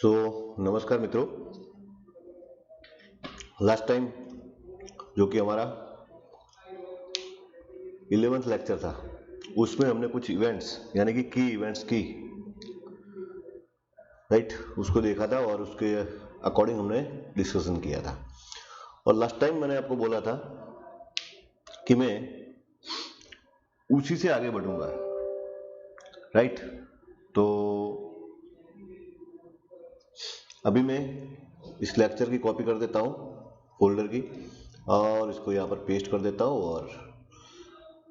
नमस्कार मित्रों। Last time जो कि हमारा 11th लेक्चर था, उसमें हमने कुछ इवेंट्स यानी कि की इवेंट्स की उसको देखा था और उसके अकॉर्डिंग हमने डिस्कशन किया था। और लास्ट टाइम मैंने आपको बोला था कि मैं उसी से आगे बढ़ूंगा, राइट। तो अभी मैं इस लेक्चर की कॉपी कर देता हूँ फोल्डर की और इसको यहाँ पर पेस्ट कर देता हूँ। और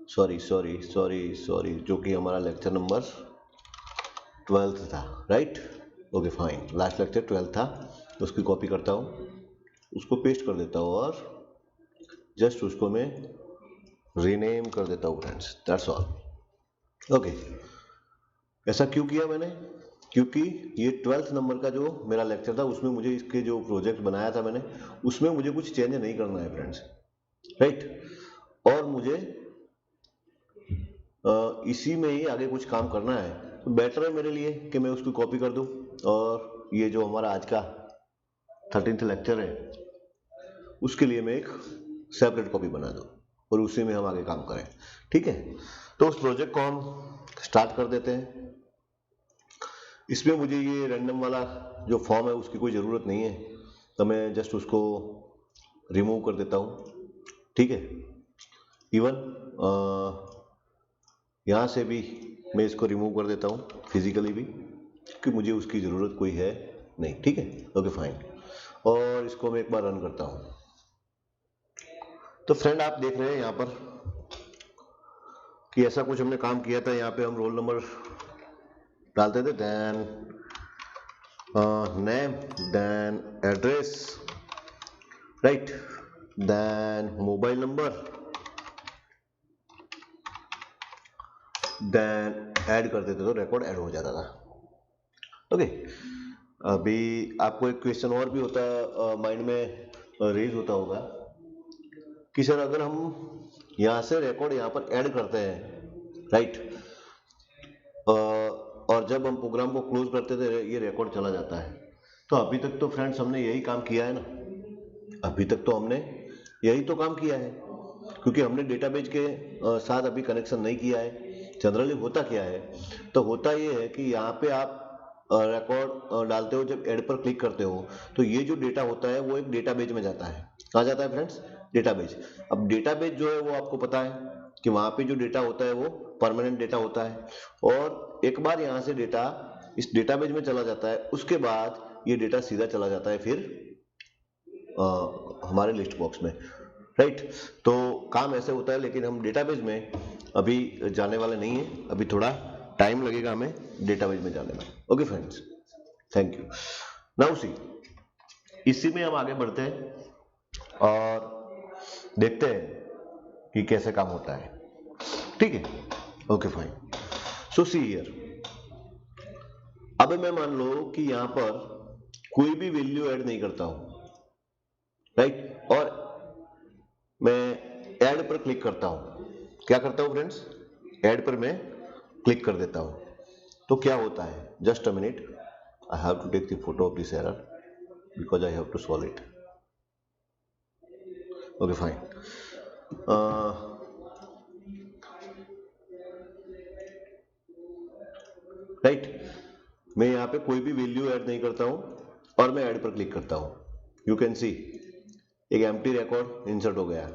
सॉरी जो कि हमारा लेक्चर नंबर 12 था, right. Okay fine, last lecture 12 था, उसकी कॉपी करता हूँ, उसको पेस्ट कर देता हूँ और जस्ट उसको मैं रीनेम कर देता हूँ फ्रेंड्स, दैट्स ऑल। ओके, ऐसा क्यों किया मैंने? क्योंकि ये 12th नंबर का जो मेरा लेक्चर था उसमें मुझे इसके जो प्रोजेक्ट बनाया था मैंने, उसमें मुझे कुछ चेंज नहीं करना है फ्रेंड्स, राइट। और मुझे इसी में ही आगे कुछ काम करना है, तो बेटर है मेरे लिए कि मैं उसको कॉपी कर दूं और ये जो हमारा आज का 13th लेक्चर है उसके लिए मैं एक सेपरेट कॉपी बना दूं और उसी में हम आगे काम करें, ठीक है। तो उस प्रोजेक्ट को हम स्टार्ट कर देते हैं। इसमें मुझे ये रैंडम वाला जो फॉर्म है उसकी कोई ज़रूरत नहीं है, तो मैं जस्ट उसको रिमूव कर देता हूँ, ठीक है। इवन यहाँ से भी मैं इसको रिमूव कर देता हूँ फिजिकली भी, क्योंकि मुझे उसकी ज़रूरत कोई है नहीं, ठीक है। ओके फाइन, और इसको मैं एक बार रन करता हूँ। तो फ्रेंड आप देख रहे हैं यहाँ पर कि ऐसा कुछ हमने काम किया था। यहाँ पे हम रोल नंबर डालते थे, then name, then address, right, then mobile number, then add कर देते तो रिकॉर्ड ऐड हो जाता था। ओके, अभी आपको एक क्वेश्चन और भी होता है माइंड में रेज होता होगा कि सर अगर हम यहाँ से रिकॉर्ड यहाँ पर ऐड करते हैं, राइट, और जब हम प्रोग्राम को क्लोज करते थे ये रिकॉर्ड चला जाता है। तो अभी तक तो फ्रेंड्स हमने यही काम किया है ना, अभी तक तो हमने यही तो काम किया है, क्योंकि हमने डेटाबेस के साथ अभी कनेक्शन नहीं किया है। जनरली होता क्या है, तो होता ये है कि यहाँ पे आप रिकॉर्ड डालते हो, जब ऐड पर क्लिक करते हो तो ये जो डेटा होता है वो एक डेटाबेस में जाता है। कहाँ जाता है फ्रेंड्स? डेटाबेस। अब डेटाबेस जो है वो आपको पता है कि वहाँ पे जो डेटा होता है वो परमानेंट डेटा होता है, और एक बार यहाँ से डेटा इस डेटाबेस में चला जाता है, उसके बाद ये डेटा सीधा चला जाता है फिर हमारे लिस्ट बॉक्स में, राइट। तो काम ऐसे होता है, लेकिन हम डेटाबेस में अभी जाने वाले नहीं है, अभी थोड़ा टाइम लगेगा हमें डेटाबेस में जाने में। Okay friends, thank you. Now see, इसी में हम आगे बढ़ते हैं और देखते हैं कि कैसे काम होता है, ठीक है। Okay fine, so see here, अब मैं मान लो कि यहां पर कोई भी वैल्यू ऐड नहीं करता हूं, राइट, और मैं ऐड पर क्लिक करता हूं। क्या करता हूं फ्रेंड्स? ऐड पर मैं क्लिक कर देता हूं, तो क्या होता है? Just a minute, I have to take the photo of this error because I have to solve it. Okay fine, right, मैं यहाँ पे कोई भी वैल्यू ऐड नहीं करता हूं और मैं ऐड पर क्लिक करता हूं। यू कैन सी एक एम्प्टी रिकॉर्ड इंसर्ट हो गया,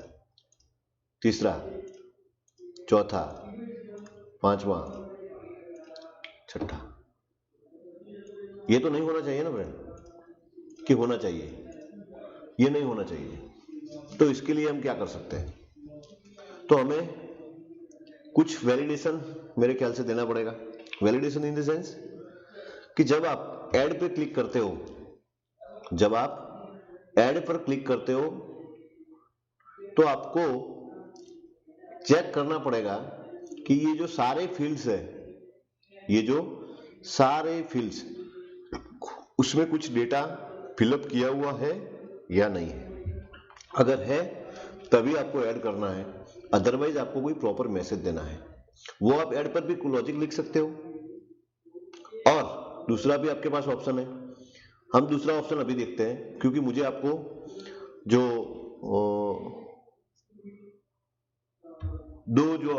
तीसरा, चौथा, पांचवा, छठा। ये तो नहीं होना चाहिए ना फ्रेंड, कि होना चाहिए, ये नहीं होना चाहिए। तो इसके लिए हम क्या कर सकते हैं? तो हमें कुछ वैलिडेशन मेरे ख्याल से देना पड़ेगा। वैलिडेशन इन द सेंस कि जब आप ऐड पे क्लिक करते हो, जब आप ऐड पर क्लिक करते हो तो आपको चेक करना पड़ेगा कि ये जो सारे फील्ड्स है, ये जो सारे फील्ड्स, उसमें कुछ डेटा फिलअप किया हुआ है या नहीं है। अगर है तभी आपको ऐड करना है, अदरवाइज आपको कोई प्रॉपर मैसेज देना है। वो आप ऐड पर भी लॉजिक लिख सकते हो, और दूसरा भी आपके पास ऑप्शन है, हम दूसरा ऑप्शन अभी देखते हैं, क्योंकि मुझे आपको जो दो जो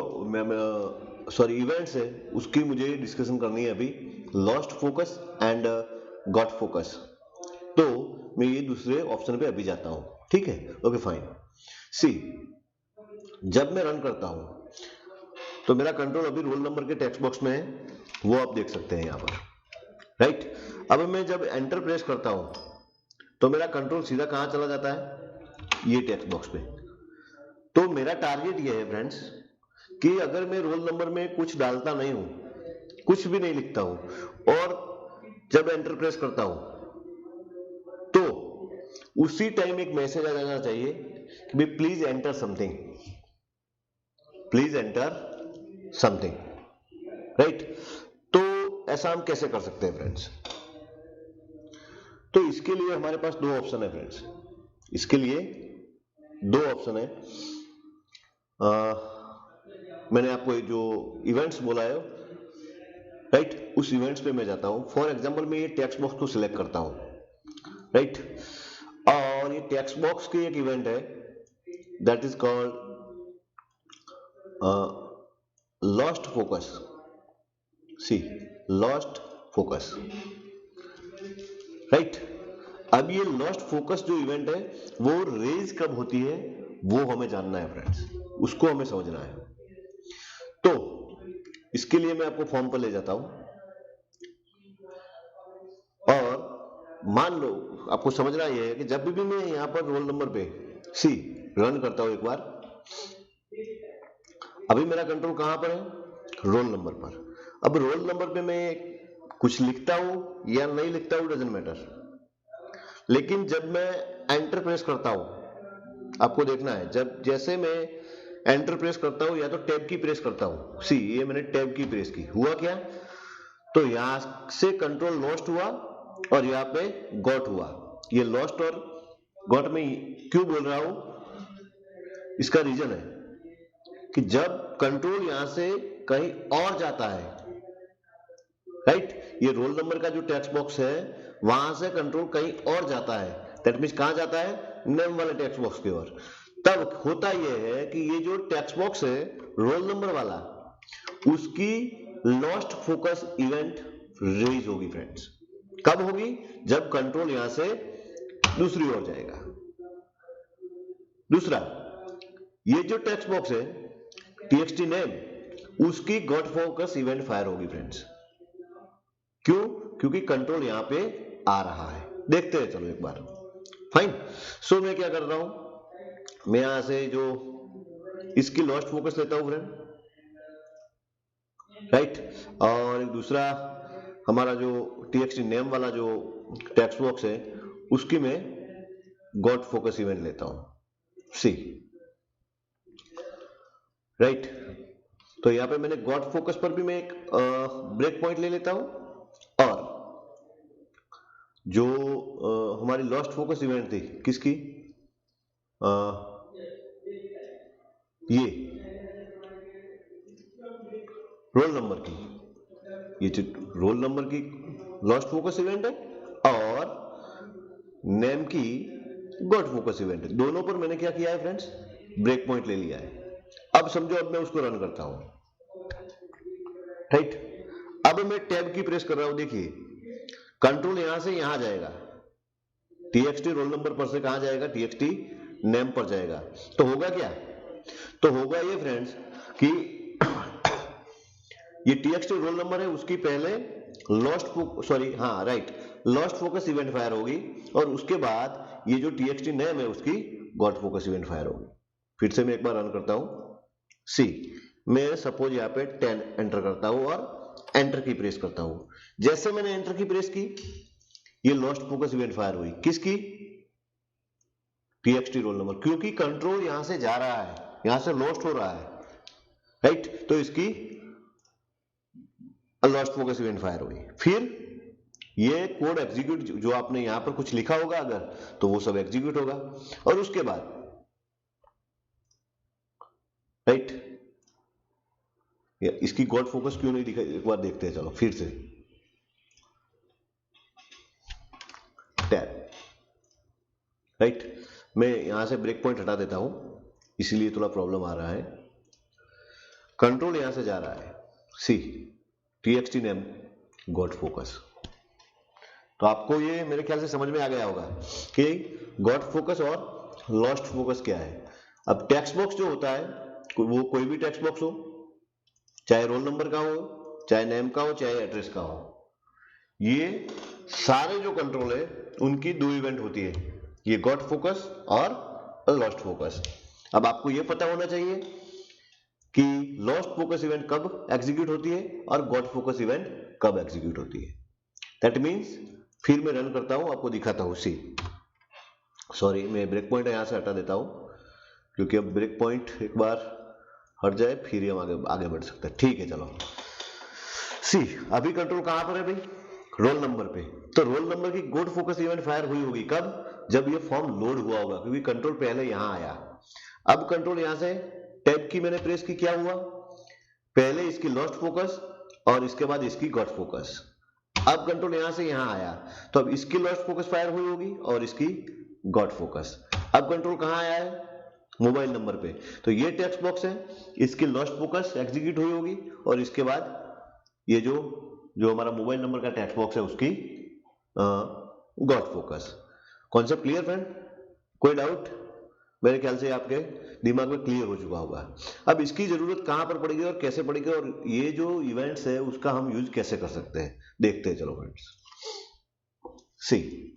सॉरी इवेंट्स है उसकी मुझे डिस्कशन करनी है अभी, lost focus and got focus. तो मैं ये दूसरे ऑप्शन पे अभी जाता हूं, ठीक है, ओके फाइन। सी, जब मैं रन करता हूं तो मेरा कंट्रोल अभी रोल नंबर के टेक्स्ट बॉक्स में है, वो आप देख सकते हैं यहां पर, राइट। अब मैं जब एंटर प्रेस करता हूं तो मेरा कंट्रोल सीधा कहां चला जाता है, ये टेक्स्ट बॉक्स पे। तो मेरा टारगेट ये है फ्रेंड्स कि अगर मैं रोल नंबर में कुछ डालता नहीं हूं, कुछ भी नहीं लिखता हूं, और जब एंटर प्रेस करता हूं तो उसी टाइम एक मैसेज आ जाना चाहिए कि भाई please enter something, please enter something, right. तो ऐसा हम कैसे कर सकते हैं फ्रेंड्स? तो इसके लिए हमारे पास दो ऑप्शन है फ्रेंड्स, इसके लिए दो ऑप्शन है। मैंने आपको जो इवेंट्स बोला है, राइट, उस इवेंट्स पे मैं जाता हूं। फॉर एग्जांपल मैं ये टेक्स्ट बॉक्स को सिलेक्ट करता हूं, राइट, और ये टेक्स्ट बॉक्स की एक इवेंट है that is called lost focus. See, lost focus, right. अब ये लॉस्ट फोकस जो इवेंट है वो रेज कब होती है वो हमें जानना है फ्रेंड्स, उसको हमें समझना है। तो इसके लिए मैं आपको फॉर्म पर ले जाता हूं, और मान लो आपको समझना यह है कि जब भी मैं यहां पर रोल नंबर पे सी रन करता हूं एक बार, अभी मेरा कंट्रोल कहां पर है, रोल नंबर पर। अब रोल नंबर पे मैं कुछ लिखता हूं या नहीं लिखता हूं डजंट मैटर, लेकिन जब मैं एंटर प्रेस करता हूं, आपको देखना है, जब जैसे मैं एंटर प्रेस करता हूं या तो टैब की प्रेस करता हूं, सी ये मैंने टैब की प्रेस की, हुआ क्या, तो यहां से कंट्रोल लॉस्ट हुआ और यहां पे गॉट हुआ। ये लॉस्ट और गॉट में क्यों बोल रहा हूं, इसका रीजन है कि जब कंट्रोल यहां से कहीं और जाता है, राइट, ये रोल नंबर का जो टेक्स्ट बॉक्स है वहां से कंट्रोल कहीं और जाता है, दैट मींस कहां जाता है, नेम वाले टेक्स्ट बॉक्स की ओर। तब होता यह है कि ये जो टेक्स्ट बॉक्स है रोल नंबर वाला, उसकी लॉस्ट फोकस इवेंट रेज होगी फ्रेंड्स। कब होगी, जब कंट्रोल यहां से दूसरी ओर जाएगा। दूसरा, ये जो टेक्स्ट बॉक्स है टीएक्सटी नेम, उसकी गॉट फोकस इवेंट फायर होगी फ्रेंड्स। क्यों, क्योंकि कंट्रोल यहां पे आ रहा है। देखते हैं चलो एक बार, फाइन। सो मैं क्या कर रहा हूं, मैं यहां से जो इसकी लॉस्ट फोकस लेता हूं फ्रेंड, राइट, और एक दूसरा हमारा जो टीएक्सटी नेम वाला जो टेक्स्ट बॉक्स है उसकी मैं गॉट फोकस इवेंट लेता हूं, सी, राइट। तो यहां पे मैंने गॉट फोकस पर भी मैं एक ब्रेक पॉइंट ले लेता हूं, और जो हमारी लॉस्ट फोकस इवेंट थी किसकी, ये रोल नंबर की, ये जो रोल नंबर की लॉस्ट फोकस इवेंट है और नेम की गॉट फोकस इवेंट है, दोनों पर मैंने क्या किया है फ्रेंड्स, ब्रेक पॉइंट ले लिया है। अब समझो, अब मैं उसको रन करता हूं, राइट। अब मैं टैब की प्रेस कर रहा हूं, देखिए कंट्रोल यहां से यहां जाएगा, टीएक्सटी रोल नंबर पर से कहां जाएगा, टीएक्सटी नेम पर जाएगा। तो होगा क्या, तो होगा ये फ्रेंड्स कि ये टीएक्सटी रोल नंबर है उसकी पहले लॉस्ट फोकस इवेंट फायर होगी, और उसके बाद ये जो टीएक्सटी नेम है उसकी गॉट फोकस इवेंट फायर होगी। फिर से मैं एक बार रन करता हूं, सी, मैं सपोज यहां पे 10 एंटर करता हूं और एंटर की प्रेस करता हूं। जैसे मैंने एंटर की प्रेस की, ये लॉस्ट फोकस इवेंट फायर हुई, किसकी, टीएक्सटी रोल नंबर, क्योंकि कंट्रोल यहां से जा रहा है, यहां से लॉस्ट हो रहा है, राइट। तो इसकी लॉस्ट फोकस इवेंट फायर हुई। फिर ये कोड एग्जीक्यूट, जो आपने यहां पर कुछ लिखा होगा अगर, तो वो सब एग्जीक्यूट होगा, और उसके बाद, राइट, इसकी गॉड फोकस क्यों नहीं दिखाई, एक बार देखते हैं चलो फिर से। Tab, right. मैं यहां से ब्रेक पॉइंट हटा देता हूं, इसीलिए थोड़ा प्रॉब्लम आ रहा है। कंट्रोल यहां से जा रहा है, सी txt नेम गॉट फोकस। तो आपको ये मेरे ख्याल से समझ में आ गया होगा कि गॉट फोकस और लॉस्ट फोकस क्या है। अब टेक्स्ट बॉक्स जो होता है वो कोई भी टेक्स्ट बॉक्स हो, चाहे रोल नंबर का हो, चाहे नेम का हो, चाहे एड्रेस का हो, ये सारे जो कंट्रोल है उनकी दो इवेंट होती है, ये गॉट फोकस और लॉस्ट फोकस। अब आपको ये पता होना चाहिए कि लॉस्ट फोकस इवेंट कब एग्जीक्यूट होती है और गॉट फोकस इवेंट कब एग्जीक्यूट होती है। दैट मीन्स फिर मैं रन करता हूं, आपको दिखाता हूं। सी सॉरी, मैं ब्रेक पॉइंट यहां से हटा देता हूं, क्योंकि अब ब्रेक पॉइंट एक बार हट जाए फिर ही हम आगे बढ़ सकते हैं। ठीक है, चलो। सी अभी कंट्रोल कहां पर है भाई? रोल नंबर पे। तो रोल नंबर की गॉट फोकस इवेंट फायर हुई होगी कब? जब ये फॉर्म लोड हुआ होगा, क्योंकि कंट्रोल पहले यहां आया। अब कंट्रोल यहां से टैब की मैंने प्रेस की, क्या हुआ? पहले इसकी लॉस्ट फोकस और इसके बाद इसकी गॉट फोकस। अब कंट्रोल यहां से यहां आया, तो अब इसकी लॉस्ट फोकस फायर हुई होगी और इसकी गॉट फोकस। अब कंट्रोल कहां आया है? मोबाइल नंबर पे। तो ये टेक्स्ट बॉक्स है, इसकी लॉस्ट फोकस एग्जीक्यूट हुई होगी और इसके बाद ये जो हमारा मोबाइल नंबर का टेक्स्ट बॉक्स है उसकी got focus. Concept clear friend? कोई डाउट? मेरे ख्याल से आपके दिमाग में क्लियर हो चुका होगा। अब इसकी जरूरत कहां पर पड़ेगी और कैसे पड़ेगी, और ये जो इवेंट्स है उसका हम यूज कैसे कर सकते हैं, देखते हैं। चलो फ्रेंड्स, सी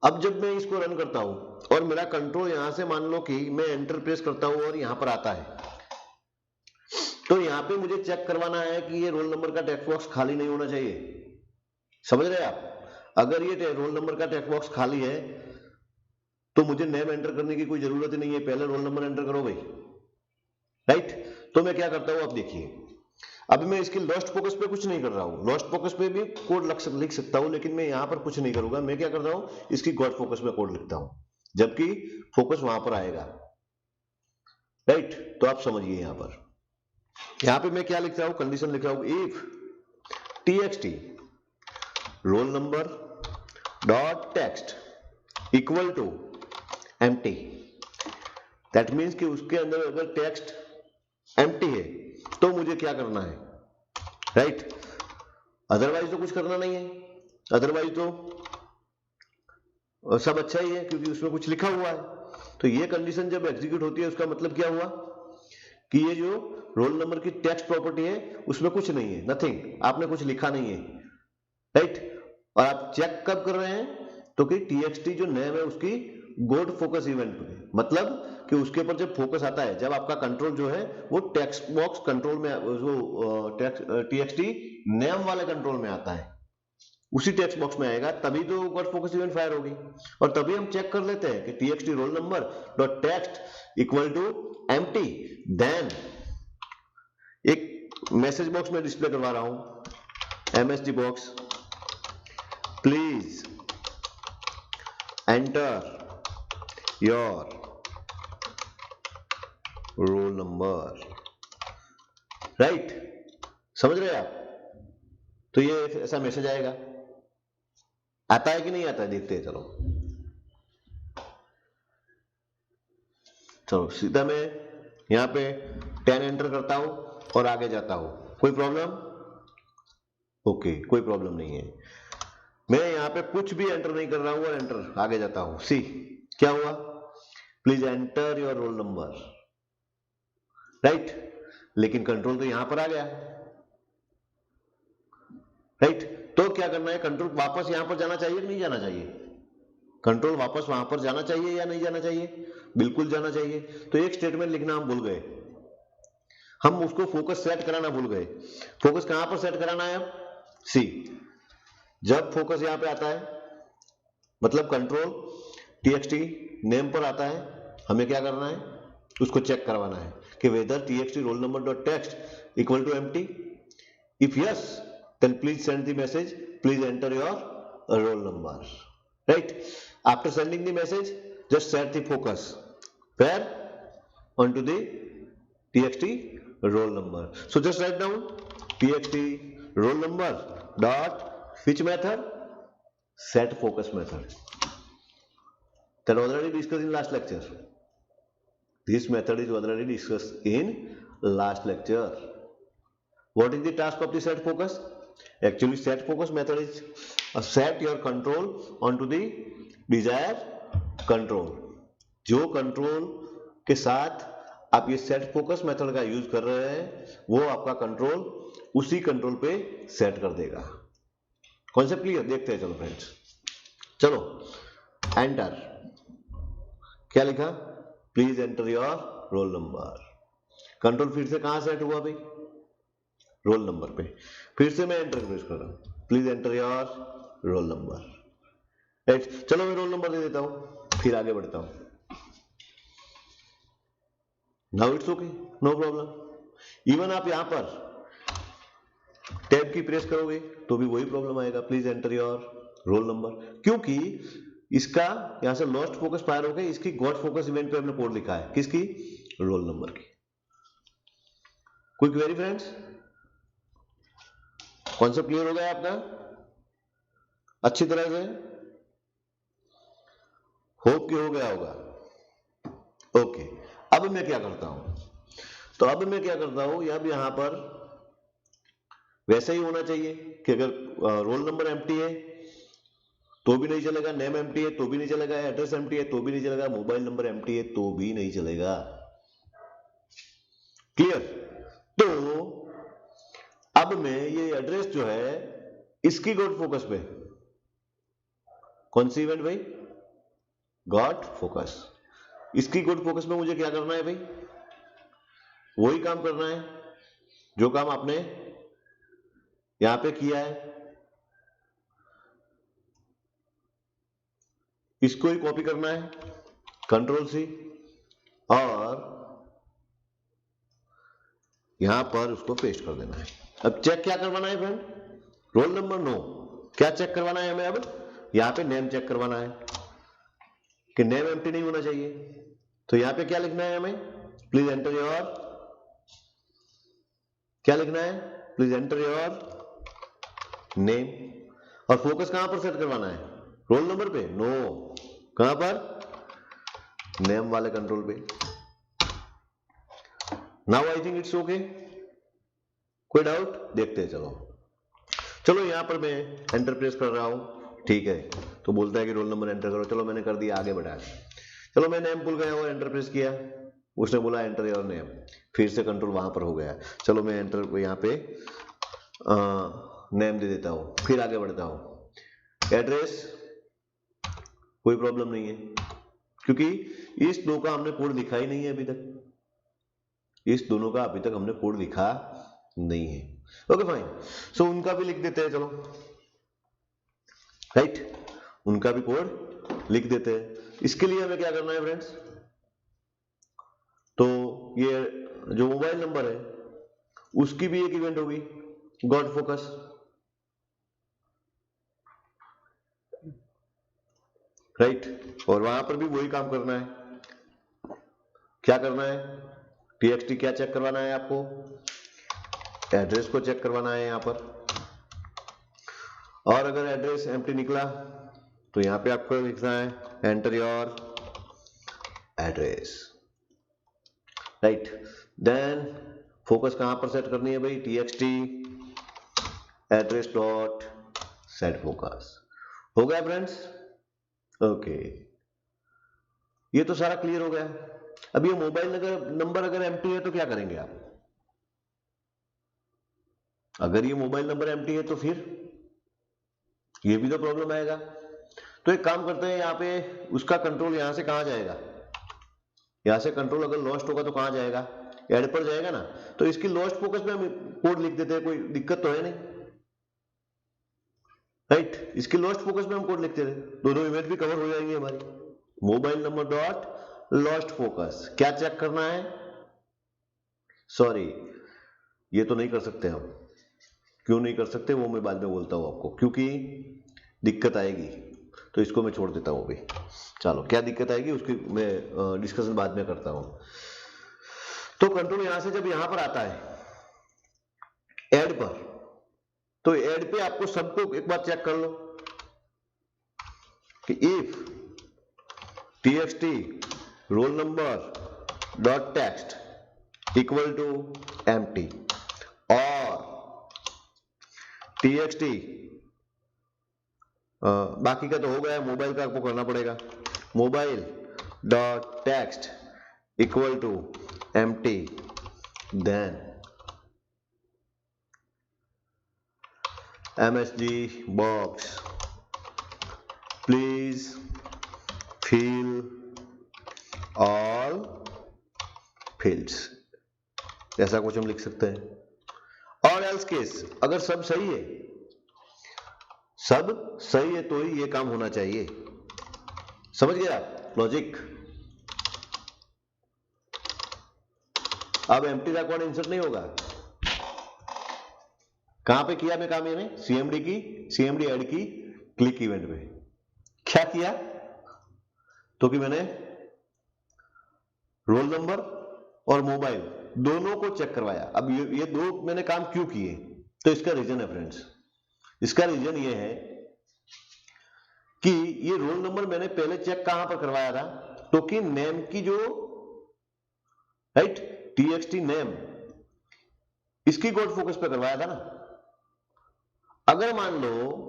अब जब मैं इसको रन करता हूं और मेरा कंट्रोल यहां से, मान लो कि मैं एंटर प्रेस करता हूं और यहां पर आता है, तो यहां पे मुझे चेक करवाना है कि ये रोल नंबर का टेक्स्ट बॉक्स खाली नहीं होना चाहिए। समझ रहे हैं आप? अगर ये रोल नंबर का टेक्स्ट बॉक्स खाली है तो मुझे नेम एंटर करने की कोई जरूरत ही नहीं है, पहले रोल नंबर एंटर करो भाई, राइट। तो मैं क्या करता हूं, आप देखिए। अब मैं इसकी लॉस्ट फोकस पे कुछ नहीं कर रहा हूं, लॉस्ट फोकस पे भी कोड लिख सकता हूं, लेकिन मैं यहां पर कुछ नहीं करूंगा। मैं क्या कर रहा हूं, इसकी गॉट फोकस में कोड लिखता हूं, जबकि फोकस वहां पर आएगा, राइट। तो आप समझिए, यहां पे मैं क्या लिख रहा हूं, कंडीशन लिख रहा हूं, if txt roll number dot text equal to empty. That means कि उसके अंदर अगर टेक्स्ट एम्प्टी है तो मुझे क्या करना है, राइट। अदरवाइज तो कुछ करना नहीं है, अदरवाइज तो सब अच्छा ही है क्योंकि उसमें कुछ लिखा हुआ है। तो ये कंडीशन जब एग्जीक्यूट होती है उसका मतलब क्या हुआ कि ये जो रोल नंबर की टेक्स्ट प्रॉपर्टी है उसमें कुछ नहीं है, नथिंग, आपने कुछ लिखा नहीं है, राइट। और आप चेक कब कर रहे हैं, तो कि txt जो नेम है उसकी गॉट फोकस इवेंट पे, मतलब कि उसके ऊपर जब फोकस आता है, जब आपका कंट्रोल जो है वो टेक्स्ट बॉक्स कंट्रोल में, जो txt नेम वाले कंट्रोल में आता है, उसी टेक्स्ट बॉक्स में आएगा, तभी तो गॉट फोकस इवेंट फायर होगी। और तभी हम चेक कर लेते हैं कि txt roll number dot text equal to empty. Then एक मैसेज बॉक्स में डिस्प्ले करवा रहा हूं, msg box, please enter your roll number, right. समझ रहे हैं आप? तो ये ऐसा मैसेज आएगा, आता है कि नहीं आता है, देखते हैं। चलो सीधा मैं यहां पे 10 एंटर करता हूं और आगे जाता हूं, कोई प्रॉब्लम? ओके, कोई प्रॉब्लम नहीं है। मैं यहां पे कुछ भी एंटर नहीं कर रहा हूं और एंटर आगे जाता हूं। सी क्या हुआ, please enter your roll number, right. लेकिन कंट्रोल तो यहां पर आ गया, राइट। तो क्या करना है, कंट्रोल वापस यहां पर जाना चाहिए कि नहीं जाना चाहिए? कंट्रोल वापस वहां पर जाना चाहिए या नहीं जाना चाहिए? बिल्कुल जाना चाहिए। तो एक स्टेटमेंट लिखना हम भूल गए, हम उसको फोकस सेट कराना भूल गए। फोकस कहां पर सेट कराना है अब? सी जब फोकस यहां पे आता है, मतलब कंट्रोल txt नेम पर आता है, हमें क्या करना है, उसको चेक करवाना है कि whether txt roll number dot text equal to empty. If yes then please send the message, please enter your roll number, right. After sending the message, just set the focus where, onto the txt roll number. So just write down txt roll number dot which method, set focus method that already discussed in last lecture. This method is already discussed in last lecture. What is the task of the set focus? Actually, set focus method is set your control onto the desired control. जो control के साथ आप ये set focus method का use कर रहे हैं वो आपका कंट्रोल उसी कंट्रोल पे सेट कर देगा। Concept clear? देखते हैं चलो फ्रेंड्स। चलो एंटर, क्या लिखा? Please enter your roll number. Control फिर से कहां सेट हुआ भाई? रोल नंबर पे। फिर से मैं एंटर प्रेस कर रहा हूं, please enter your roll number. Right, चलो मैं रोल नंबर दे देता हूं, फिर आगे बढ़ता हूं। Now it's okay, no problem. Even आप यहां पर टैब की प्रेस करोगे तो भी वही प्रॉब्लम आएगा, please enter your roll number, क्योंकि इसका यहां से लॉस्ट फोकस फायर हो गई, इसकी गॉट फोकस इवेंट पे हमने कोड लिखा है, किसकी? रोल नंबर की। कोई क्वेरी फ्रेंड्स? कॉन्सेप्ट क्लियर हो गया आपका अच्छी तरह से? होप कि हो गया होगा। ओके, अब मैं क्या करता हूं? तो अब मैं क्या करता हूं, अब यहां पर वैसा ही होना चाहिए कि अगर रोल नंबर एम्प्टी है तो भी नहीं चलेगा, नेम एम्प्टी है तो भी नहीं चलेगा, एड्रेस एम्प्टी है तो भी नहीं चलेगा, मोबाइल नंबर एम्प्टी है तो भी नहीं चलेगा। क्लियर? तो अब मैं ये एड्रेस जो है इसकी गॉट फोकस पे, कौन सी इवेंट भाई? Got focus. इसकी गॉट फोकस में मुझे क्या करना है भाई? वही काम करना है जो काम आपने यहां पे किया है, इसको ही कॉपी करना है, कंट्रोल सी, और यहां पर उसको पेस्ट कर देना है। अब चेक क्या करवाना है फ्रेंड? रोल नंबर नो, क्या चेक करवाना है हमें? अब यहां पे नेम चेक करवाना है कि नेम एम्प्टी नहीं होना चाहिए। तो यहां पे क्या लिखना है हमें? प्लीज एंटर योर, क्या लिखना है? Please enter your name. और फोकस कहां पर सेट करवाना है? रोल नंबर पे? नो, कहां पर? नेम वाले कंट्रोल पे। Now I think it's okay. कोई डाउट? देखते हैं चलो। चलो यहां पर मैं एंटर प्रेस कर रहा हूं, ठीक है, तो बोलता है कि रोल नंबर एंटर करो। चलो मैंने कर दिया, आगे बढ़ा। चलो मैं नेम भूल गया और एंटर प्रेस किया, उसने बोला एंटर योर नेम, फिर से कंट्रोल वहां पर हो गया। चलो मैं एंटर यहाँ पे नेम दे देता हूं, फिर आगे बढ़ता हूं। एड्रेस, कोई प्रॉब्लम नहीं है क्योंकि इस दो का हमने कोड लिखा ही नहीं है अभी तक, इस दोनों का अभी तक हमने कोड लिखा नहीं है। ओके फाइन, सो उनका भी लिख देते हैं, चलो राइट, उनका भी कोड लिख देते हैं। इसके लिए हमें क्या करना है फ्रेंड्स? तो ये जो मोबाइल नंबर है उसकी भी एक इवेंट होगी, गॉट फोकस, राइट, और वहां पर भी वही काम करना है। क्या करना है? txt क्या चेक करवाना है आपको? एड्रेस को चेक करवाना है यहां पर। और अगर एड्रेस एम्प्टी निकला तो यहां पे आपको लिखना है enter your address, right. Then focus कहां पर सेट करनी है भाई? txt address dot set focus. हो गया फ्रेंड्स? ओके, ये तो सारा क्लियर हो गया। अब ये मोबाइल नंबर अगर एम्प्टी है तो क्या करेंगे आप? अगर ये मोबाइल नंबर एम्प्टी है तो फिर ये भी तो प्रॉब्लम आएगा। तो एक काम करते हैं, यहाँ पे उसका कंट्रोल यहां से कहां जाएगा? यहां से कंट्रोल अगर लॉस्ट होगा तो कहां जाएगा? एड पर जाएगा ना। तो इसकी लॉस्ट फोकस में हम कोड लिख देते हैं, कोई दिक्कत तो है नहीं, राइट। इसकी लॉस्ट फोकस में हम कोड लिखते थे, दोनों इवेंट भी कवर हो जाएंगे हमारी। Mobile number dot lost focus, क्या चेक करना है? सॉरी, ये तो नहीं कर सकते हम। क्यों नहीं कर सकते वो मैं बाद में बोलता हूं आपको, क्योंकि दिक्कत आएगी, तो इसको मैं छोड़ देता हूं अभी। चलो, क्या दिक्कत आएगी उसकी मैं डिस्कशन बाद में करता हूं। तो कंट्रोल यहां से जब यहां पर आता है ऐड पर, तो ऐड पे आपको सबको एक बार चेक कर लो, कि if txt roll number dot text equal to empty और txt बाकी का तो हो गया, मोबाइल का आपको करना पड़ेगा, mobile dot text equal to empty, then MSG box please fill all fields, ऐसा कुछ हम लिख सकते हैं। और एल्स केस, अगर सब सही है, सब सही है तो ही ये काम होना चाहिए। समझ गया लॉजिक? अब एम्प्टी रिकॉर्ड इंसर्ट नहीं होगा। कहां पे किया मैं काम? मैंने सीएमडी ऐड की क्लिक इवेंट पे। क्या किया? तो कि मैंने रोल नंबर और मोबाइल दोनों को चेक करवाया। अब ये दो मैंने काम क्यों किए? तो इसका रीजन है फ्रेंड्स, इसका रीजन ये है कि ये रोल नंबर मैंने पहले चेक कहां पर करवाया था? तो कि नेम की जो राइट txt नेम, इसकी गॉड फोकस पे करवाया था ना। अगर मान लो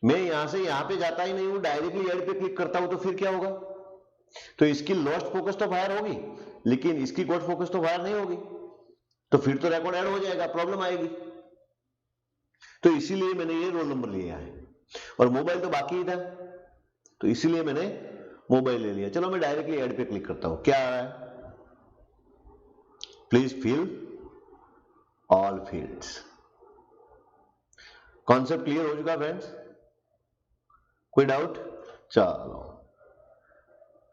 मैं यहां से यहां पे जाता ही नहीं हूं, डायरेक्टली ऐड पे क्लिक करता हूं, तो फिर क्या होगा? तो इसकी लॉस्ट फोकस तो फायर होगी, लेकिन इसकी गॉड फोकस तो फायर नहीं होगी, तो फिर तो रिकॉर्ड ऐड हो जाएगा, प्रॉब्लम आएगी। तो इसीलिए मैंने ये रोल नंबर लिया है, और मोबाइल तो बाकी ही था, तो इसीलिए मैंने मोबाइल ले लिया। चलो मैं डायरेक्टली ऐड पे क्लिक करता हूं, क्या आ रहा है? Please fill all fields. Concept clear हो चुका फ्रेंड्स? कोई डाउट? चलो,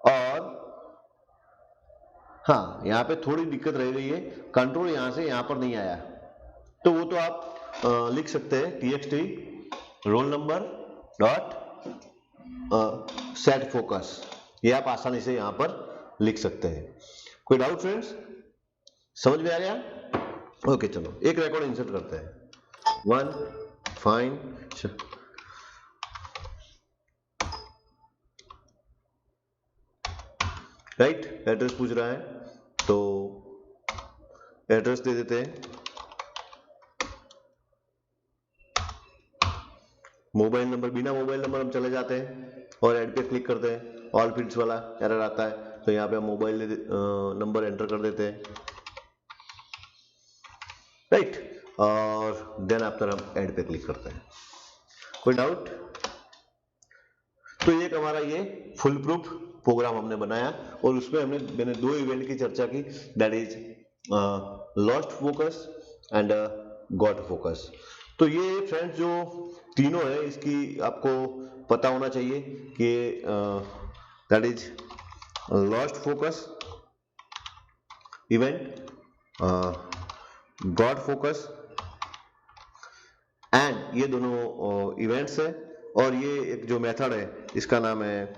और हाँ, यहां पे थोड़ी दिक्कत रह रही है, कंट्रोल यहां से यहां पर नहीं आया, तो वो तो आप लिख सकते हैं txt roll number dot set focus, ये आप आसानी से यहां पर लिख सकते हैं। कोई डाउट फ्रेंड्स? समझ में आ गया? ओके, चलो एक रिकॉर्ड इंसर्ट करते हैं। वन फाइन, राइट, एड्रेस पूछ रहा है तो एड्रेस दे देते हैं। मोबाइल नंबर, बिना मोबाइल नंबर हम चले जाते हैं और ऐड पे क्लिक करते हैं, ऑल फील्ड्स वाला एरर आता है, तो यहाँ पे हम मोबाइल नंबर एंटर कर देते हैं, राइट, और देन आफ्टर हम ऐड पे क्लिक करते हैं। कोई डाउट? तो एक हमारा ये फुल प्रूफ प्रोग्राम हमने बनाया, और उसमें मैंने दो इवेंट की चर्चा की, that is lost focus and got focus. तो ये फ्रेंड्स जो तीनों है, इसकी आपको पता होना चाहिए कि that is lost focus event, got focus, and ये दोनों इवेंट्स है, और ये एक जो मेथड है इसका नाम है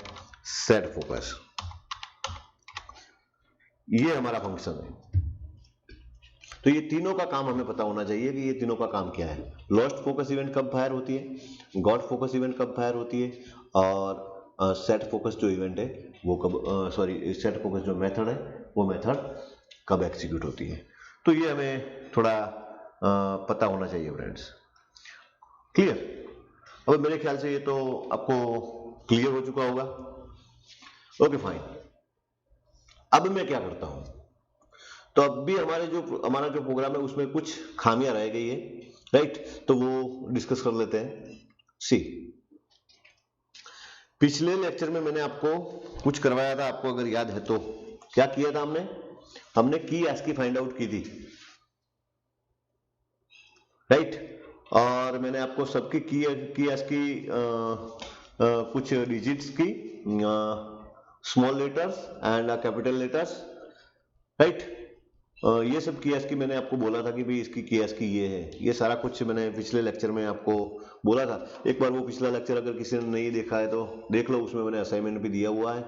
सेट फोकस। ये हमारा फंक्शन है। तो ये तीनों का काम हमें पता होना चाहिए कि ये तीनों का काम क्या है। लॉस्ट फोकस इवेंट कब फायर होती है, गॉट फोकस इवेंट कब फायर होती है, और सेट फोकस जो इवेंट है वो कब, सॉरी सेट फोकस जो मेथड है वो मेथड कब एग्जीक्यूट होती है। तो ये हमें थोड़ा पता होना चाहिए फ्रेंड्स। क्लियर? अब मेरे ख्याल से ये तो आपको क्लियर हो चुका होगा। Okay fine. अब मैं क्या करता हूं, तो अब भी हमारा जो प्रोग्राम है उसमें कुछ खामियां रह गई है, राइट, तो वो डिस्कस कर लेते हैं। सी, पिछले लेक्चर में मैंने आपको कुछ करवाया था, आपको अगर याद है तो। क्या किया था हमने की ASCII फाइंड आउट की थी, राइट, और मैंने आपको सबकी की ASCII कुछ डिजिट्स की, small letters and capital letters, right, ये सब की ASCII मैंने आपको बोला था कि भाई इसकी की ASCII ये है, ये सारा कुछ मैंने पिछले लेक्चर में आपको बोला था। एक बार वो पिछला लेक्चर अगर किसी ने नहीं देखा है तो देख लो, उसमें मैंने असाइनमेंट भी दिया हुआ है।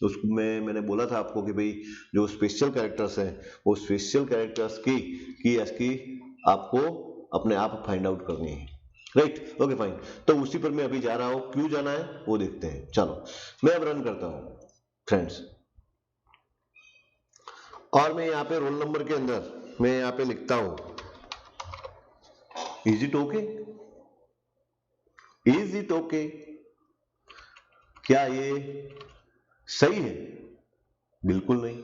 उसमें मैंने बोला था आपको कि भाई जो स्पेशल कैरेक्टर्स हैं वो स्पेशल कैरेक्टर्स की ASCII आपको अपने आप फाइंड आउट करनी है। Right, okay fine. तो उसी पर मैं अभी जा रहा हूं, क्यों जाना है वो देखते हैं। चलो मैं अब रन करता हूं फ्रेंड्स, और मैं यहाँ पे रोल नंबर के अंदर मैं यहाँ पे लिखता हूं is it okay, is it okay, क्या ये सही है? बिल्कुल नहीं।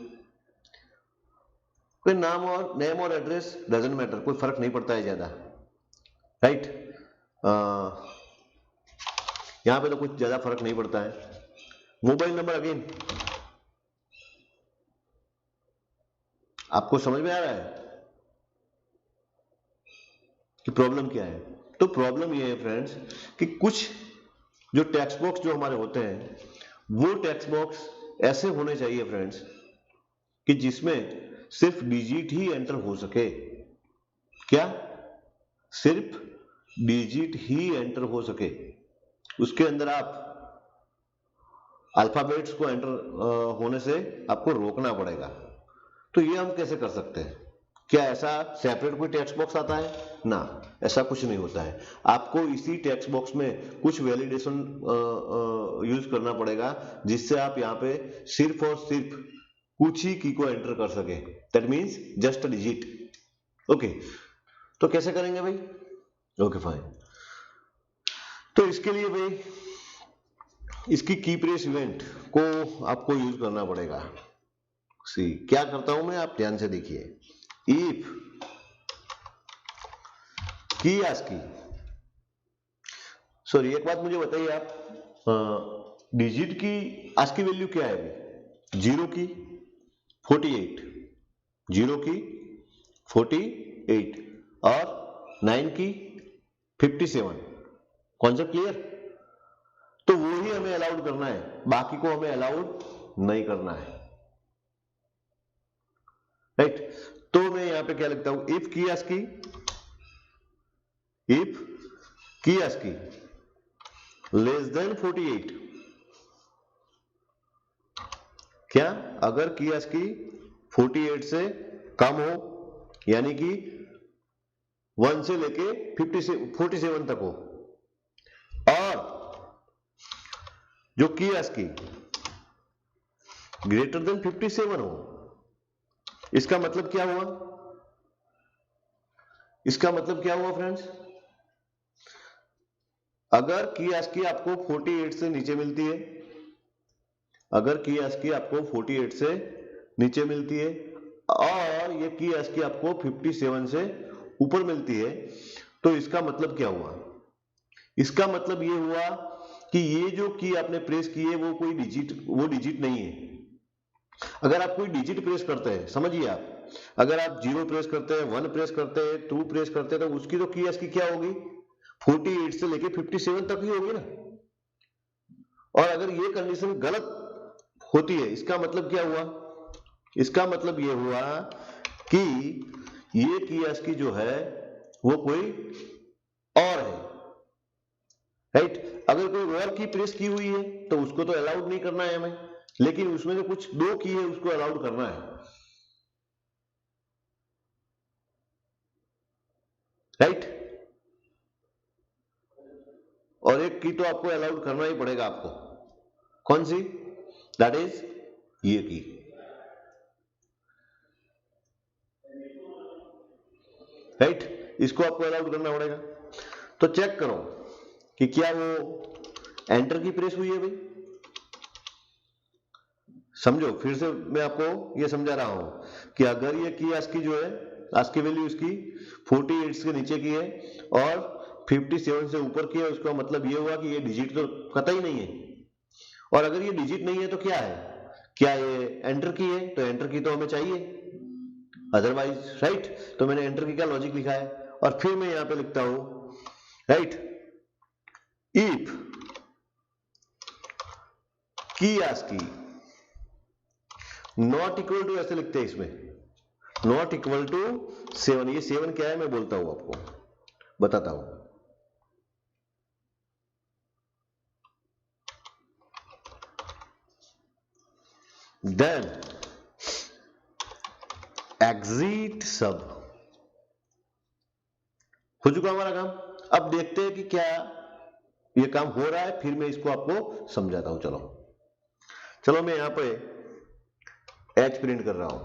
कोई नेम और एड्रेस डजेंट मैटर, कोई फर्क नहीं पड़ता है ज्यादा, राइट। यहां पे तो कुछ ज्यादा फर्क नहीं पड़ता है। मोबाइल नंबर अगेन, आपको समझ में आ रहा है कि प्रॉब्लम क्या है? तो प्रॉब्लम ये है फ्रेंड्स कि कुछ जो टेक्स्ट बॉक्स जो हमारे होते हैं, वो टेक्स्ट बॉक्स ऐसे होने चाहिए फ्रेंड्स कि जिसमें सिर्फ डिजिट ही एंटर हो सके। क्या? सिर्फ डिजिट ही एंटर हो सके। उसके अंदर आप अल्फाबेट्स को एंटर होने से आपको रोकना पड़ेगा। तो ये हम कैसे कर सकते हैं? क्या ऐसा सेपरेट कोई टेक्स्ट बॉक्स आता है? ना, ऐसा कुछ नहीं होता है। आपको इसी टेक्स्ट बॉक्स में कुछ वैलिडेशन यूज करना पड़ेगा, जिससे आप यहाँ पे सिर्फ और सिर्फ कुछ ही की को एंटर कर सके। That means just a digit. Okay, तो कैसे करेंगे भाई? Okay fine. तो इसके लिए भाई इसकी की प्रेस इवेंट को आपको यूज करना पड़ेगा। सी क्या करता हूं मैं, आप ध्यान से देखिए। इफ की आस्की, सॉरी एक बात मुझे बताइए आप, डिजिट की आस्की वैल्यू क्या है अभी? 0 की 48, 0 की 48 और 9 की 57। Concept clear? तो वो ही हमें अलाउड करना है, बाकी को हमें अलाउड नहीं करना है, राइट। तो मैं यहां पे क्या लिखता हूं, इफ की आस्की, इफ की आस्की लेस देन 48, क्या? अगर की आस्की 48 से कम हो, यानी कि 1 से लेके 47 तक हो, और जो की आस्की ग्रेटर देन 57 हो। इसका मतलब क्या हुआ? इसका मतलब क्या हुआ फ्रेंड्स? अगर की आस्की आपको 48 से नीचे मिलती है, अगर की आस्की आपको 48 से नीचे मिलती है और ये की आस्की आपको 57 से ऊपर मिलती है, तो इसका मतलब क्या हुआ? इसका मतलब ये हुआ कि ये जो की आपने प्रेस की है वो कोई डिजिट नहीं है। अगर आप कोई डिजिट प्रेस करते हैं, समझिए आप, अगर आप 0 प्रेस करते हैं, 1 प्रेस करते हैं, 2 प्रेस करते हैं, तो उसकी तो की आस्की क्या होगी? 48 से लेके 57 तक ही होगी ना। और अगर ये कंडीशन गलत होती है, इसका मतलब क्या हुआ? इसका मतलब ये हुआ कि ये की आस्की जो है वो कोई और है, राइट। अगर कोई और की प्रेस की हुई है तो उसको तो अलाउड नहीं करना है हमें, लेकिन उसमें जो कुछ 2 की है उसको अलाउड करना है, राइट। और एक की तो आपको अलाउड करना ही पड़ेगा आपको। कौन सी? दैट इज ये की, राइट। इसको आपको अलाउड करना पड़ेगा। तो चेक करो कि क्या वो एंटर की प्रेस हुई है भाई। समझो, फिर से मैं आपको ये समझा रहा हूं कि अगर ये की आस्की जो है, आस्की वैल्यू इसकी 48 के नीचे की है और 57 से ऊपर की है, उसका मतलब ये हुआ कि ये डिजिट तो कतई नहीं है। और अगर ये डिजिट नहीं है तो क्या है? क्या ये एंटर की है? तो एंटर की तो हमें चाहिए, अदरवाइज, राइट। तो मैंने एंटर की का लॉजिक लिखा है, और फिर मैं यहां पे लिखता हूं, राइट, इफ की आस्की नॉट इक्वल टू, ऐसे लिखते हैं इसमें, नॉट इक्वल टू 7। ये 7 क्या है मैं बोलता हूं, आपको बताता हूं। देन एग्जिट सब, हो चुका हमारा काम। अब देखते हैं कि क्या ये काम हो रहा है, फिर मैं इसको आपको समझाता हूं। चलो मैं यहां पे एच प्रिंट कर रहा हूं,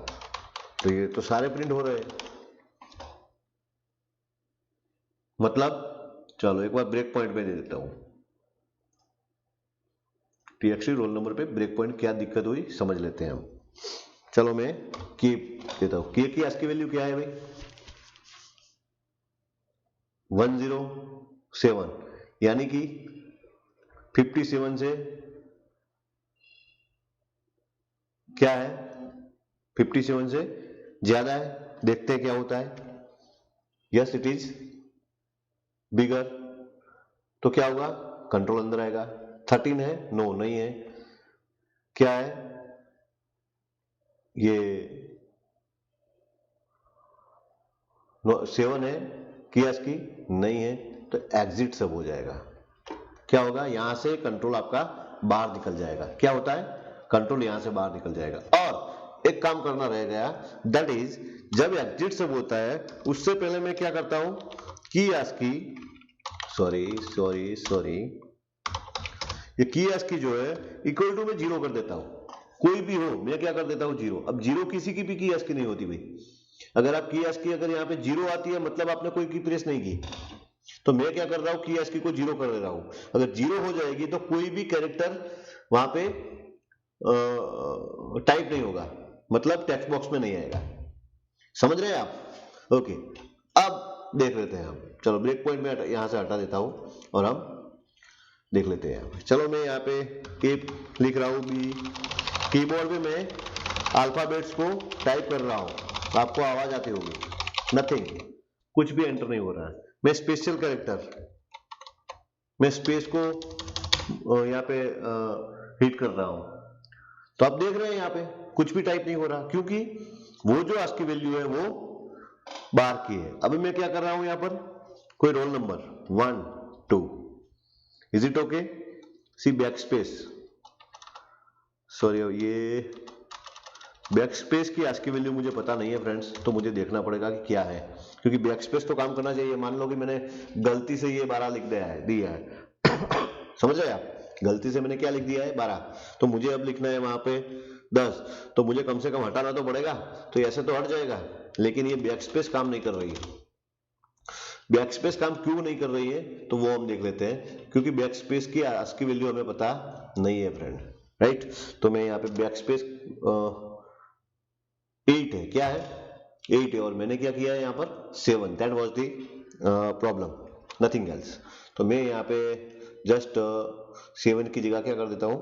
तो ये तो सारे प्रिंट हो रहे हैं, मतलब चलो एक बार ब्रेक पॉइंट पे दे देता हूं, txt रोल नंबर पे ब्रेक पॉइंट क्या दिक्कत हुई समझ लेते हैं हम। चलो मैं की देता हूं, के की ASCII वैल्यू क्या है भाई 107, यानी कि 57 से क्या है, 57 से ज्यादा है, देखते हैं क्या होता है। यस इट इज बिगर, तो क्या होगा, कंट्रोल अंदर आएगा। 13 है, नो नहीं है, क्या है ये 7 है, की ASCII नहीं है, तो एग्जिट सब हो जाएगा। क्या होगा, यहां से कंट्रोल आपका बाहर निकल जाएगा। क्या होता है, कंट्रोल यहां से बाहर निकल जाएगा। और एक काम करना रह गया, दैट इज जब एग्जिट सब होता है उससे पहले मैं क्या करता हूं, की ASCII सॉरी ये की ASCII जो है इक्वल टू में 0 कर देता हूं, कोई भी हो मैं क्या कर देता हूं 0। अब 0 किसी की भी की ASCII नहीं होती भाई। अगर आप की ASCII अगर यहाँ पे 0 आती है मतलब आपने कोई की प्रेस नहीं की, तो मैं क्या कर रहा हूं की ASCII को 0 कर दे रहा हूं। अगर 0 हो जाएगी तो कोई भी कैरेक्टर वहां पे टाइप नहीं होगा, मतलब टेक्स्ट बॉक्स में नहीं आएगा। समझ रहे हैं आप? ओके, अब देख लेते हैं हम। चलो ब्रेक पॉइंट में यहां से हटा देता हूं और हम देख लेते हैं। चलो मैं यहाँ पे ए लिख रहा हूं बी, कीबोर्ड में मैं अल्फाबेट्स को टाइप कर रहा हूं, आपको आवाज आती होगी, नथिंग, कुछ भी एंटर नहीं हो रहा है। मैं स्पेशल कैरेक्टर, मैं स्पेस को यहाँ पे हिट कर रहा हूं, तो आप देख रहे हैं यहाँ पे कुछ भी टाइप नहीं हो रहा, क्योंकि वो जो ASCII वैल्यू है वो बाहर की है। अभी मैं क्या कर रहा हूं यहाँ पर, कोई roll number 1 2, is it okay? See back space, sorry ये बैक स्पेस की ASCII वैल्यू मुझे पता नहीं है फ्रेंड्स, तो मुझे देखना पड़ेगा कि क्या है, क्योंकि बैक स्पेस तो काम करना चाहिए। मान लो कि मैंने गलती से ये 12 लिख दिया है समझ रहे आप, गलती से मैंने क्या लिख दिया है 12, तो मुझे अब लिखना है वहां पे 10, तो मुझे कम से कम हटाना तो पड़ेगा, तो ऐसे तो हट जाएगा। लेकिन ये बैक स्पेस काम नहीं कर रही है। बैक स्पेस काम क्यों नहीं कर रही है तो वो हम देख लेते हैं, क्योंकि बैक स्पेस की ASCII वैल्यू हमें पता नहीं है फ्रेंड, राइट। तो मैं यहाँ पे बैक स्पेस 8 है, क्या है 8 है, और मैंने क्या किया है यहाँ पर 7, that was the problem, nothing else. तो मैं यहाँ पे जस्ट 7 की जगह क्या कर देता हूँ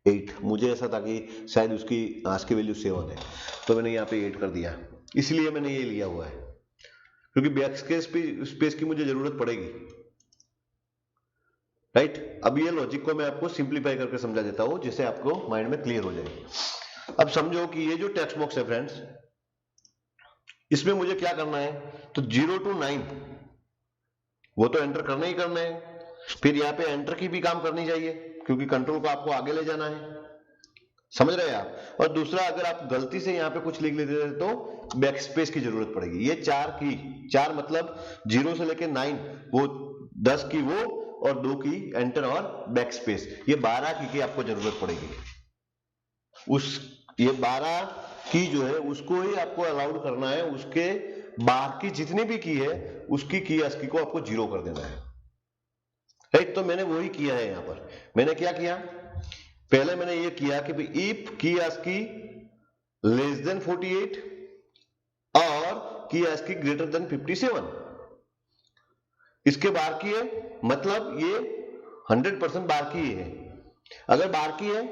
8, मुझे ऐसा था कि शायद उसकी ASCII वैल्यू 7 है, तो मैंने यहाँ पे 8 कर दिया, इसलिए मैंने ये लिया हुआ है, क्योंकि बैक स्पेस की मुझे जरूरत पड़ेगी, राइट। अब ये लॉजिक को मैं आपको सिंप्लीफाई करके समझा देता हूं, जिससे आपको माइंड में क्लियर हो जाए। अब समझो कि ये जो टेक्स्ट बॉक्स है फ्रेंड्स, इसमें मुझे क्या करना है, तो 0 to 9 वो तो एंटर करना ही करना है, फिर यहाँ पे एंटर की भी काम करनी चाहिए, क्योंकि कंट्रोल को आपको आगे ले जाना है। समझ रहे हैं आप? और दूसरा, अगर आप गलती से यहाँ पे कुछ लिख लेते हैं तो बैक स्पेस की जरूरत पड़ेगी। ये 4 मतलब 0 से लेके 9, वो 10 की वो और 2 की एंटर और बैक स्पेस, ये 12 की आपको जरूरत पड़ेगी। ये 12 की जो है उसको ही आपको अलाउड करना है, उसके बाहर की जितनी भी की है उसकी की ASCII को आपको 0 कर देना है, राइट। तो मैंने वही किया है। यहाँ पर मैंने क्या किया, पहले मैंने ये किया कि इफ की ASCII लेस देन 48 और की ASCII ग्रेटर देन 57, इसके बाहर की है, मतलब ये 100% बाहर की है। अगर बाहर की है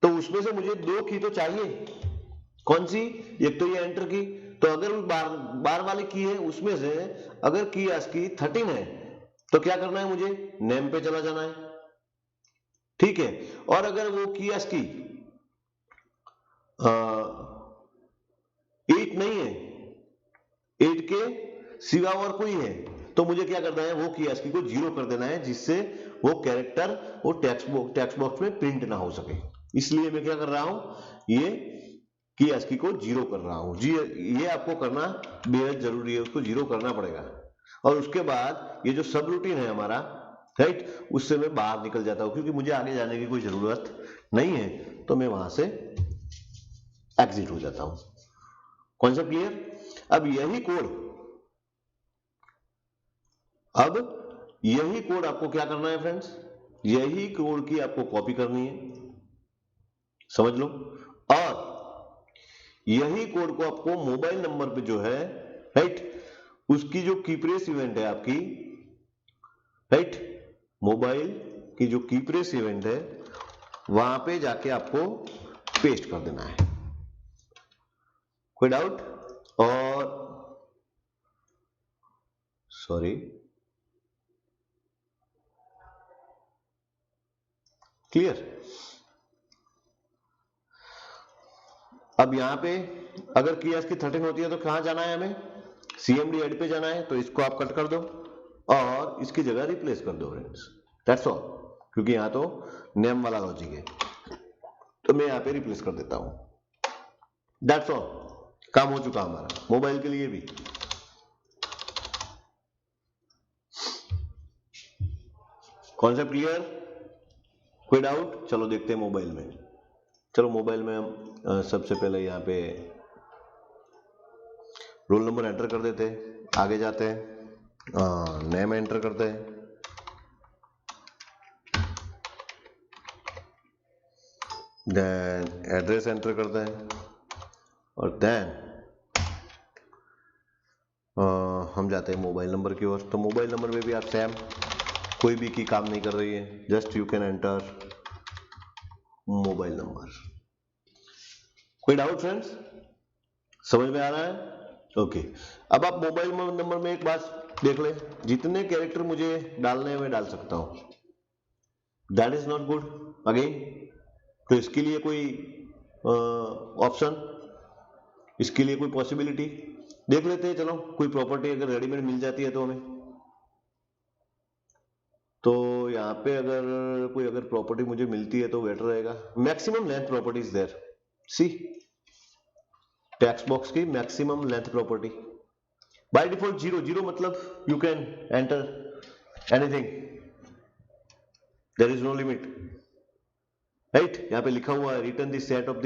तो उसमें से मुझे 2 की तो चाहिए, कौन सी, एक तो ये एंटर की, तो अगर बार वाली की है उसमें से अगर की ASCII 13 है तो क्या करना है, मुझे नेम पे चला जाना है, ठीक है। और अगर वो की ASCII 8 नहीं है, 8 के सिवा और कोई है, तो मुझे क्या करना है, वो की ASCII को 0 कर देना है, जिससे वो कैरेक्टर वो टेक्स्ट बॉक्स में प्रिंट ना हो सके। इसलिए मैं क्या कर रहा हूं, ये की ASCII को 0 कर रहा हूं जी। ये आपको करना बेहद जरूरी है, उसको 0 करना पड़ेगा, और उसके बाद ये जो सब रूटीन है हमारा, राइट, उससे मैं बाहर निकल जाता हूं क्योंकि मुझे आगे जाने की कोई जरूरत नहीं है, तो मैं वहां से एग्जिट हो जाता हूं। Concept clear? अब यही कोड आपको क्या करना है फ्रेंड्स, यही कोड की आपको कॉपी करनी है, समझ लो, और यही कोड को आपको मोबाइल नंबर पे जो है, राइट, उसकी जो कीप्रेस इवेंट है आपकी, राइट, मोबाइल की जो कीप्रेस इवेंट है वहां पे जाके आपको पेस्ट कर देना है। कोई डाउट? और सॉरी, क्लियर? अब यहां पे अगर की इसकी 13 होती है तो कहां जाना है हमें, CMD एड पे जाना है, तो इसको आप कट कर दो और इसकी जगह रिप्लेस कर दो फ्रेंड्स, दैट्स ऑल, क्योंकि यहां तो नेम वाला लॉजिक है, तो मैं यहां पे रिप्लेस कर देता हूं, दैट्स ऑल, काम हो चुका हमारा मोबाइल के लिए भी। Concept clear? कोई डाउट? चलो देखते हैं मोबाइल में। चलो मोबाइल में हम सबसे पहले यहाँ पे रोल नंबर एंटर कर देते हैं, आगे जाते हैं, नेम एंटर करते हैं, देन एड्रेस एंटर करते हैं, और देन हम जाते हैं मोबाइल नंबर की ओर। तो मोबाइल नंबर में भी आप सेम, कोई भी की काम नहीं कर रही है, just you can enter mobile number. कोई डाउट फ्रेंड्स? समझ में आ रहा है? ओके, अब आप मोबाइल नंबर में एक बात देख ले, जितने कैरेक्टर मुझे डालने हैं मैं डाल सकता हूं, that is not good again. तो इसके लिए कोई ऑप्शन, इसके लिए कोई पॉसिबिलिटी देख लेते हैं। चलो कोई प्रॉपर्टी अगर रेडीमेड मिल जाती है तो हमें, तो यहाँ पे अगर प्रॉपर्टी मुझे मिलती है तो बेटर रहेगा। Maximum length property is there, see, text box की maximum length property by default 0 मतलब you can enter anything, there is no limit, right. यहाँ पे लिखा हुआ है return the set of the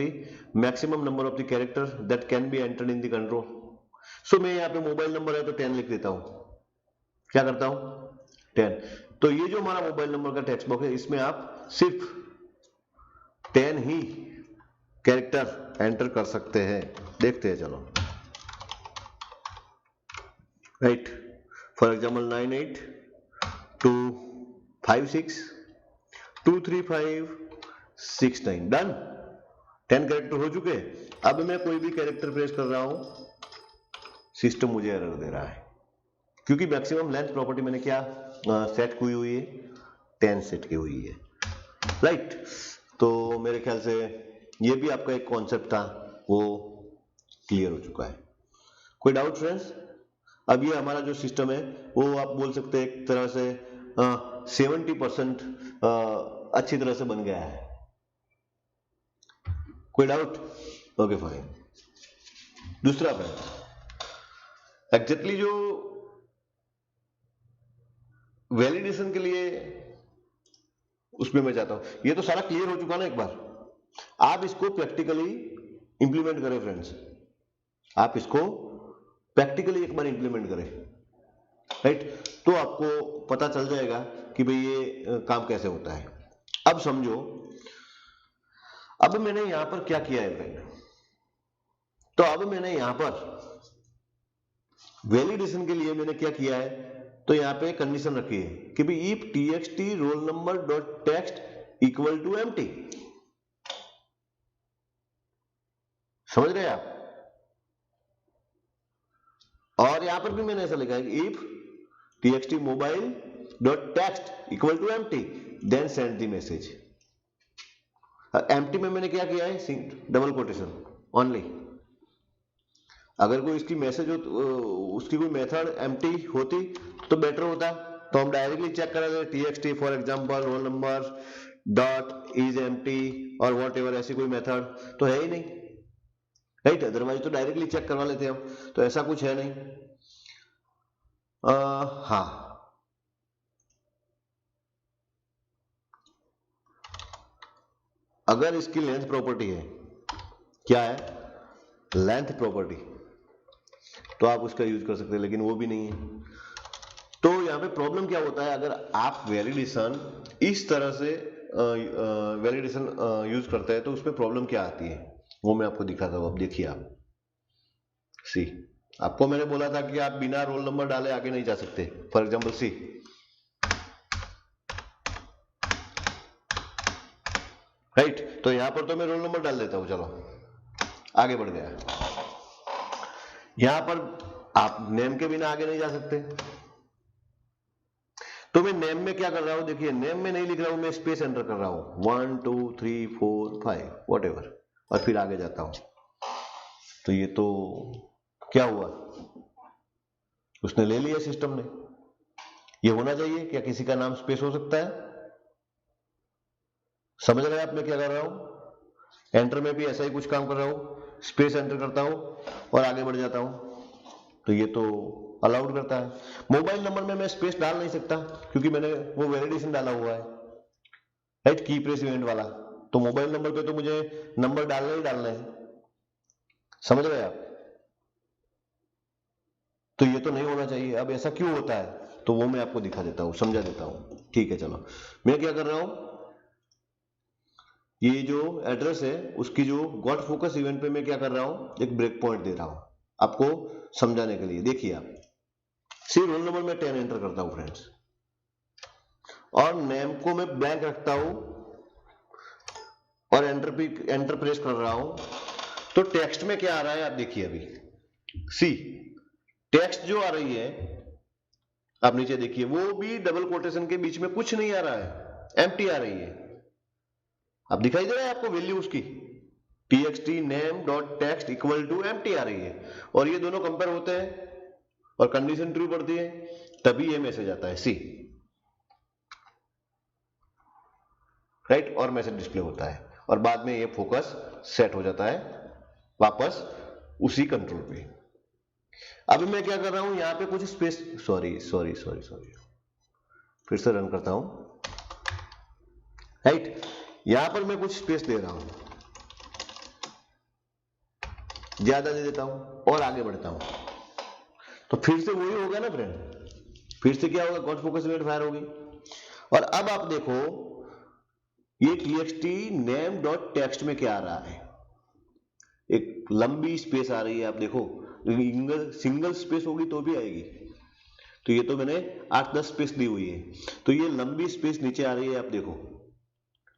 maximum number of the character that can be entered in the control. So मैं यहाँ पे mobile number है तो 10 लिख देता हूं, क्या करता हूं 10। तो ये जो हमारा मोबाइल नंबर का टेक्स्ट बॉक्स है, इसमें आप सिर्फ 10 ही कैरेक्टर एंटर कर सकते हैं। देखते हैं चलो, right, for example 9825623569, done, 10 character हो चुके। अब मैं कोई भी कैरेक्टर प्रेस कर रहा हूं, सिस्टम मुझे एरर दे रहा है, क्योंकि मैक्सिमम लेंथ प्रॉपर्टी मैंने क्या सेट की हुई है, 10 सेट की हुई है, राइट। तो मेरे ख्याल से ये भी आपका एक कॉन्सेप्ट था, वो क्लियर हो चुका है। कोई डाउट फ्रेंड्स? अब ये हमारा जो सिस्टम है वो आप बोल सकते हैं एक तरह से 70% अच्छी तरह से बन गया है। कोई डाउट? Okay fine. दूसरा फ्रेंड, एग्जैक्टली जो वैलिडेशन के लिए उसमें मैं जाता हूं, ये तो सारा क्लियर हो चुका ना। एक बार आप इसको प्रैक्टिकली इंप्लीमेंट करें फ्रेंड्स, आप इसको प्रैक्टिकली एक बार इंप्लीमेंट करें, राइट, तो आपको पता चल जाएगा कि भाई ये काम कैसे होता है। अब समझो, अब मैंने यहां पर क्या किया है फ्रेंड, तो अब मैंने यहां पर वैलिडेशन के लिए मैंने क्या किया है, तो यहां पे कंडीशन रखी है कि भाई if txt roll number dot text equal to empty, समझ रहे आप? और यहां पर भी मैंने ऐसा लिखा है कि if txt mobile dot text equal to empty then send the message. Empty में मैंने क्या किया है, डबल कोटेशन ओनली। अगर कोई इसकी मैसेज हो, उसकी कोई मेथड एम्प्टी होती तो बेटर होता, तो हम डायरेक्टली चेक करा देते txt for example role number dot is empty और वॉट एवर, ऐसी कोई मेथड तो है ही नहीं, राइट। अदरवाइज तो डायरेक्टली चेक करवा लेते हम, तो ऐसा कुछ है नहीं। हाँ, अगर इसकी लेंथ प्रॉपर्टी है, क्या है, लेंथ प्रॉपर्टी, तो आप उसका यूज कर सकते हैं, लेकिन वो भी नहीं है। तो यहाँ पे प्रॉब्लम क्या होता है, अगर आप वैलिडेशन इस तरह से वैलिडेशन यूज करते हैं तो उसमें प्रॉब्लम क्या आती है, वो मैं आपको दिखाता हूँ। अब देखिए आप, सी, आपको मैंने बोला था कि आप बिना रोल नंबर डाले आगे नहीं जा सकते। फॉर एग्जाम्पल सी, राइट, तो यहां पर तो मैं रोल नंबर डाल देता हूं, चलो आगे बढ़ गया। यहां पर आप नेम के बिना आगे नहीं जा सकते, तो मैं नेम में क्या कर रहा हूं, देखिए नेम में नहीं लिख रहा हूं, मैं स्पेस एंटर कर रहा हूं, 1 2 3 4 5 वॉट एवर, और फिर आगे जाता हूं। तो ये तो क्या हुआ, उसने ले लिया सिस्टम ने। ये होना चाहिए क्या, किसी का नाम स्पेस हो सकता है? समझ रहे हैं आप मैं क्या कर रहा हूं? एंटर में भी ऐसा ही कुछ काम कर रहा हूं, स्पेस एंटर करता हूं और आगे बढ़ जाता हूं, तो ये तो अलाउड करता है। मोबाइल नंबर में मैं स्पेस डाल नहीं सकता क्योंकि मैंने वो वैलिडेशन डाला हुआ है, राइट, की प्रेस इवेंट वाला। तो मोबाइल नंबर पे तो मुझे नंबर डालना ही डालना है, समझ रहे हैं आप? तो ये तो नहीं होना चाहिए। अब ऐसा क्यों होता है, तो वो मैं आपको दिखा देता हूं, समझा देता हूं। ठीक है, चलो मैं क्या कर रहा हूं, ये जो एड्रेस है उसकी जो गॉट फोकस इवेंट पे मैं क्या कर रहा हूं, एक ब्रेक पॉइंट दे रहा हूं आपको समझाने के लिए। देखिए आप, सी रोल नंबर में 10 एंटर करता हूं फ्रेंड्स, और नेम को मैं ब्लैंक रखता हूं और एंटर प्रेस कर रहा हूं। तो टेक्स्ट में क्या आ रहा है आप देखिए, अभी सी टेक्स्ट जो आ रही है, आप नीचे देखिए, वो भी डबल कोटेशन के बीच में कुछ नहीं आ रहा है, एम्प्टी आ रही है। अब दिखाई दे रहा है आपको वैल्यू उसकी, txt name dot text equal to empty आ रही है, और ये दोनों कंपेयर होते हैं और कंडीशन ट्रू पड़ती है, तभी ये मैसेज आता है सी, राइट, और मैसेज डिस्प्ले होता है, और बाद में ये फोकस सेट हो जाता है वापस उसी कंट्रोल पे। अभी मैं क्या कर रहा हूं, यहां पे कुछ space, sorry sorry sorry sorry, फिर से रन करता हूं, राइट, यहां पर मैं कुछ स्पेस दे रहा हूं, ज्यादा दे देता हूं और आगे बढ़ता हूं, तो फिर से वही होगा ना फ्रेंड, फिर से क्या होगा, गॉट फोकस इवेंट फायर होगी। और अब आप देखो ये txt नेम डॉट टेक्स्ट में क्या आ रहा है, एक लंबी स्पेस आ रही है, आप देखो सिंगल स्पेस होगी तो भी आएगी, तो ये तो मैंने 8-10 स्पेस दी हुई है, तो ये लंबी स्पेस नीचे आ रही है, आप देखो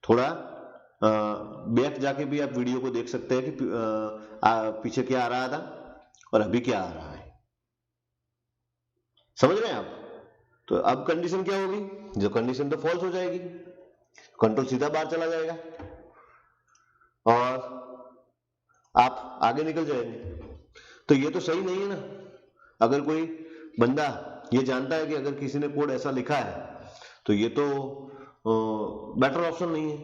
थोड़ा बैक जाके भी आप वीडियो को देख सकते हैं कि पीछे क्या आ रहा था और अभी क्या आ रहा है, समझ रहे हैं आप? तो अब कंडीशन क्या होगी, जो कंडीशन तो फॉल्स हो जाएगी, कंट्रोल सीधा बाहर चला जाएगा और आप आगे निकल जाएंगे। तो ये तो सही नहीं है ना। अगर कोई बंदा ये जानता है कि अगर किसी ने कोड ऐसा लिखा है तो ये तो बेटर ऑप्शन नहीं है,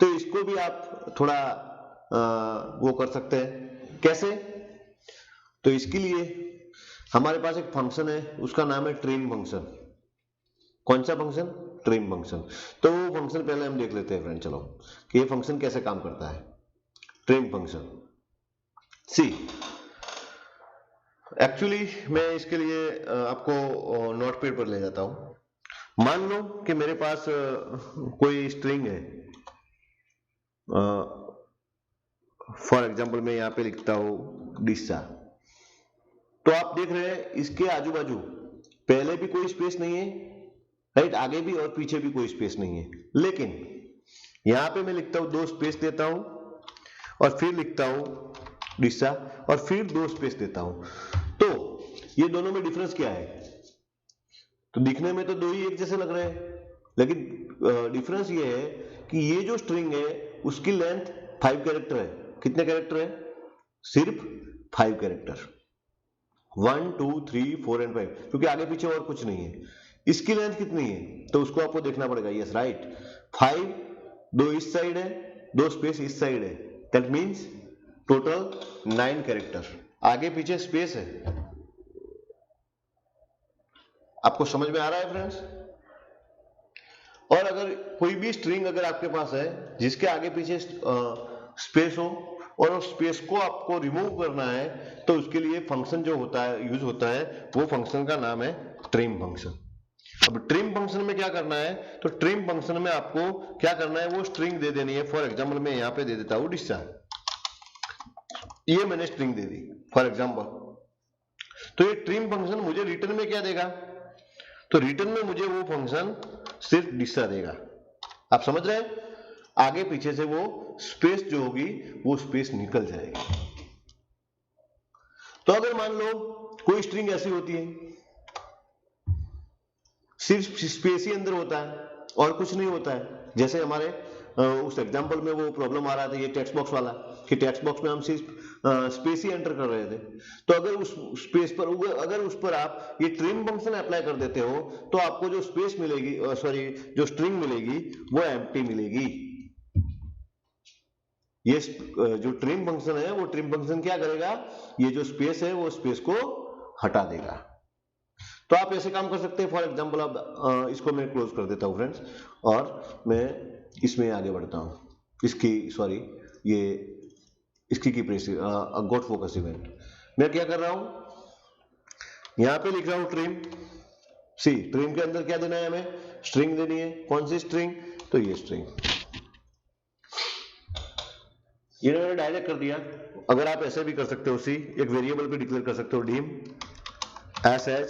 तो इसको भी आप थोड़ा वो कर सकते हैं। कैसे? तो इसके लिए हमारे पास एक फंक्शन है, उसका नाम है ट्रिम फंक्शन। कौन सा फंक्शन? Trim function. तो वो फंक्शन पहले हम देख लेते हैं फ्रेंड, चलो कि ये फंक्शन कैसे काम करता है। ट्रिम फंक्शन, सी एक्चुअली मैं इसके लिए आपको नोटपैड पर ले जाता हूं। मान लो कि मेरे पास कोई स्ट्रिंग है, फॉर एग्जांपल मैं यहां पे लिखता हूं डिस्सा, तो आप देख रहे हैं इसके आजू बाजू पहले भी कोई स्पेस नहीं है, राइट, आगे भी और पीछे भी कोई स्पेस नहीं है, लेकिन यहां पे मैं लिखता हूं, 2 स्पेस देता हूं और फिर लिखता हूं डिस्सा और फिर 2 स्पेस देता हूं। तो ये दोनों में डिफरेंस क्या है? तो दिखने में तो दो ही एक जैसे लग रहे हैं, लेकिन डिफरेंस ये है कि ये जो स्ट्रिंग है उसकी लेंथ 5 कैरेक्टर है। कितने कैरेक्टर है? सिर्फ 5 कैरेक्टर, 1 2 3 4 एंड 5, क्योंकि आगे पीछे और कुछ नहीं है। इसकी लेंथ कितनी है तो उसको आपको देखना पड़ेगा। यस राइट, 5, 2 इस साइड है, 2 स्पेस इस साइड है, दैट मीन्स टोटल 9 कैरेक्टर। आगे पीछे स्पेस है, आपको समझ में आ रहा है फ्रेंड्स? और अगर कोई भी स्ट्रिंग अगर आपके पास है जिसके आगे पीछे स्पेस हो और उस स्पेस को आपको रिमूव करना है, तो उसके लिए फंक्शन जो होता है, यूज होता है, वो फंक्शन का नाम है ट्रिम फंक्शन। अब ट्रिम फंक्शन में क्या करना है, तो ट्रिम फंक्शन में आपको क्या करना है, वो स्ट्रिंग दे देनी है। फॉर एग्जाम्पल मैं यहाँ पे दे देता हूँ डिस्चार्ज, ये मैंने string they the for example. तो ये ट्रिम फंक्शन मुझे रिटर्न में क्या देगा, तो रिटर्न में मुझे वो फंक्शन सिर्फ डिस्चार्ज देगा। आप समझ रहे हैं? आगे पीछे से वो स्पेस जो होगी वो स्पेस निकल जाएगी। तो अगर मान लो कोई स्ट्रिंग ऐसी होती है सिर्फ स्पेस ही अंदर होता है और कुछ नहीं होता है, जैसे हमारे उस एग्जांपल में वो प्रॉब्लम आ रहा था ये टेक्स्ट बॉक्स वाला, कि टेक्स्ट बॉक्स में हम सिर्फ स्पेस ही एंटर कर रहे थे। तो अगर उस स्पेस पर अगर उस पर आप ये ट्रिम फंक्शन अप्लाई कर देते हो तो आपको जो स्पेस मिलेगी, सॉरी जो स्ट्रिंग मिलेगी वो एम्प्टी मिलेगी। ये जो ट्रिम फंक्शन है वो ट्रिम फंक्शन क्या करेगा, ये जो स्पेस है वो स्पेस को हटा देगा। तो आप ऐसे काम कर सकते हैं। फॉर एग्जांपल अब इसको मैं क्लोज कर देता हूं फ्रेंड्स, और मैं इसमें आगे बढ़ता हूं। इसकी सॉरी ये इसकी की प्रेस गॉट फोकस इवेंट। मैं क्या कर रहा हूं, यहां पे लिख रहा हूं ट्रिम। सी ट्रिम के अंदर क्या देना है, हमें स्ट्रिंग देनी है। कौन सी स्ट्रिंग, तो ये स्ट्रिंग, ये मैंने डायरेक्ट कर दिया। अगर आप ऐसे भी कर सकते हो, सी एक वेरिएबल भी डिक्लेयर कर सकते हो, डीम एस एच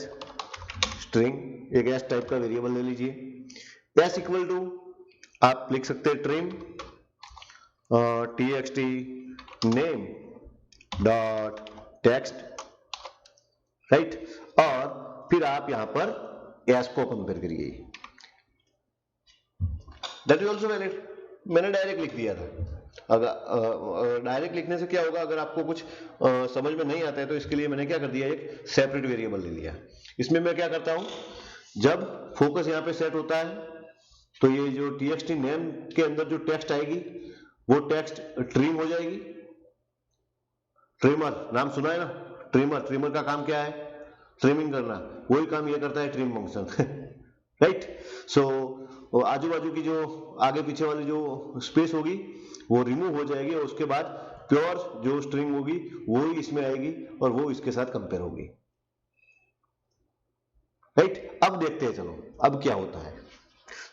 स्ट्रिंग, एक एस टाइप का वेरिएबल ले लीजिए। एस इक्वल टू आप लिख सकते हैं ट्रिम txt नेम डॉट टेक्स्ट, राइट, और फिर आप यहां पर एस को कंपेयर करिए। That is also valid. मैंने डायरेक्ट लिख दिया था। अगर डायरेक्ट लिखने से क्या होगा, अगर आपको कुछ समझ में नहीं आता है तो इसके लिए मैंने क्या कर दिया, एक सेपरेट वेरिएबल ले लिया। इसमें मैं क्या करता हूं, जब फोकस यहां पे सेट होता है तो ये जो txt नेम के अंदर जो टेक्स्ट आएगी वो टेक्स्ट ट्रिम हो जाएगी। ट्रिमर नाम सुना है ना, ट्रिमर, ट्रिमर का काम क्या है, ट्रिमिंग करना, वही काम ये करता है ट्रिम फंक्शन। राइट, सो आजू बाजू की जो आगे पीछे वाली जो स्पेस होगी वो रिमूव हो जाएगी, और उसके बाद प्योर जो स्ट्रिंग होगी वो ही इसमें आएगी और वो इसके साथ कंपेयर होगी। राइट, अब देखते हैं, चलो अब क्या होता है।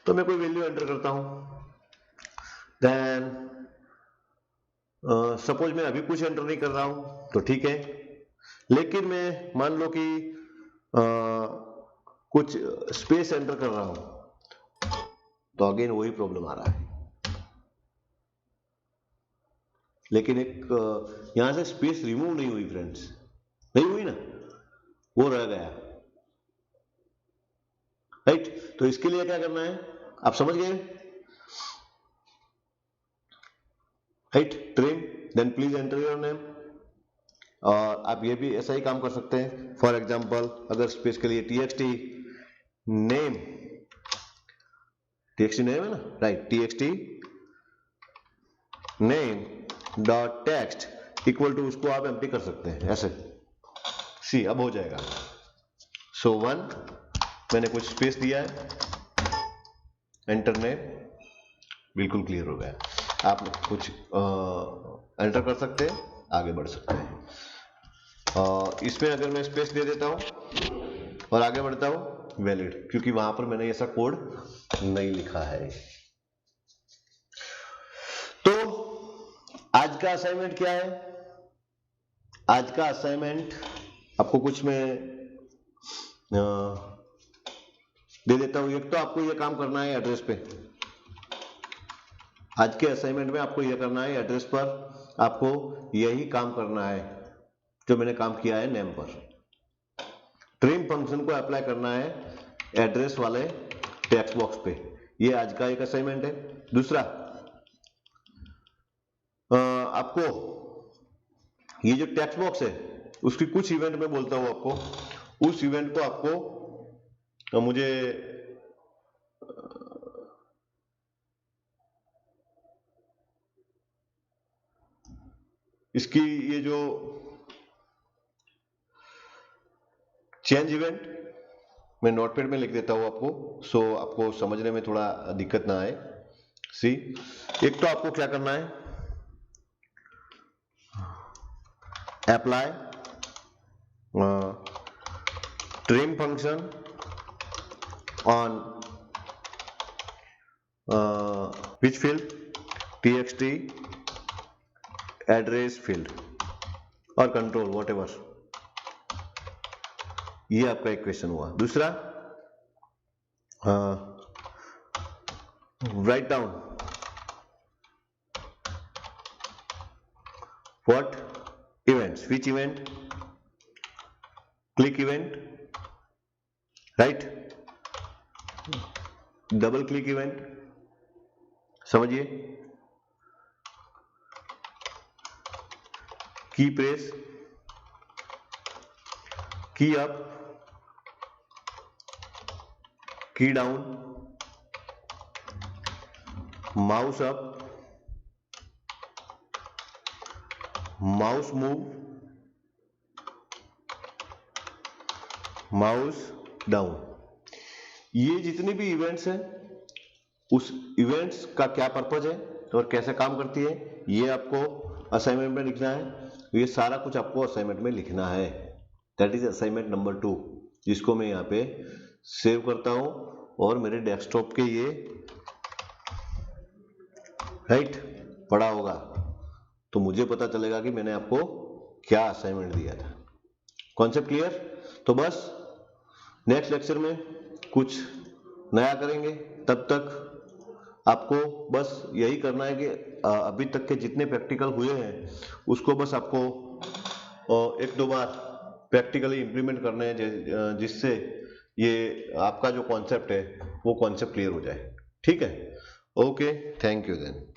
तो मैं कोई वैल्यू एंटर करता हूं, देन सपोज मैं अभी कुछ एंटर नहीं कर रहा हूं तो ठीक है, लेकिन मैं मान लो कि कुछ स्पेस एंटर कर रहा हूं तो अगेन वही प्रॉब्लम आ रहा है। लेकिन एक यहां से स्पेस रिमूव नहीं हुई फ्रेंड्स, नहीं हुई ना, वो रह गया। राइट, तो इसके लिए क्या करना है, आप समझ गए। Right, trim, then please enter your name. और आप ये भी ऐसा ही काम कर सकते हैं। फॉर एग्जांपल अगर स्पेस के लिए txt नेम, txt नेम है ना, राइट, txt नेम डॉट टेक्स्ट इक्वल टू, उसको आप एम्प्टी कर सकते हैं ऐसे। सी अब हो जाएगा। सो 1 मैंने कुछ स्पेस दिया है, एंटर नेम, बिल्कुल क्लियर हो गया। आप कुछ एंटर कर सकते हैं, आगे बढ़ सकते हैं। इसमें अगर मैं स्पेस दे देता हूं और आगे बढ़ता हूं, वैलिड, क्योंकि वहां पर मैंने ऐसा कोड नहीं लिखा है। तो आज का असाइनमेंट क्या है, आज का असाइनमेंट आपको कुछ मैं दे देता हूं। एक तो आपको यह काम करना है एड्रेस पे, आज के असाइनमेंट में आपको यह करना है एड्रेस पर, आपको यही काम करना है जो मैंने काम किया है नेम पर। ट्रिम फंक्शन को अप्लाई करना है एड्रेस वाले टेक्स्ट बॉक्स पे, ये आज का एक असाइनमेंट है। दूसरा, आपको ये जो टेक्स्ट बॉक्स है उसकी कुछ इवेंट में बोलता हूं आपको, उस इवेंट को आपको मुझे इसकी ये जो चेंज इवेंट मैं नोटपैड में लिख देता हूँ आपको, सो आपको समझने में थोड़ा दिक्कत ना आए। सी, एक तो आपको क्या करना है, apply trim function on which field, txt address field और कंट्रोल whatever। ये आपका एक क्वेश्चन हुआ। दूसरा, write down what events, which event, click event, right, double click event, समझिए, की प्रेस, की अप, की down, mouse up, mouse move, mouse down. ये जितनी भी इवेंट्स हैं, उस इवेंट्स का क्या पर्पज है और कैसे काम करती है, ये आपको असाइनमेंट में लिखना है। ये सारा कुछ आपको असाइनमेंट में लिखना है। दैट इज असाइनमेंट नंबर 2, जिसको मैं यहाँ पे सेव करता हूं और मेरे डेस्कटॉप के ये राइट पड़ा होगा, तो मुझे पता चलेगा कि मैंने आपको क्या असाइनमेंट दिया था। Concept clear? तो बस नेक्स्ट लेक्चर में कुछ नया करेंगे। तब तक आपको बस यही करना है कि अभी तक के जितने प्रैक्टिकल हुए हैं उसको बस आपको एक दो बार प्रैक्टिकली इंप्लीमेंट करना है, जिससे ये आपका जो कॉन्सेप्ट है वो कॉन्सेप्ट क्लियर हो जाए। ठीक है, ओके, थैंक यू देन।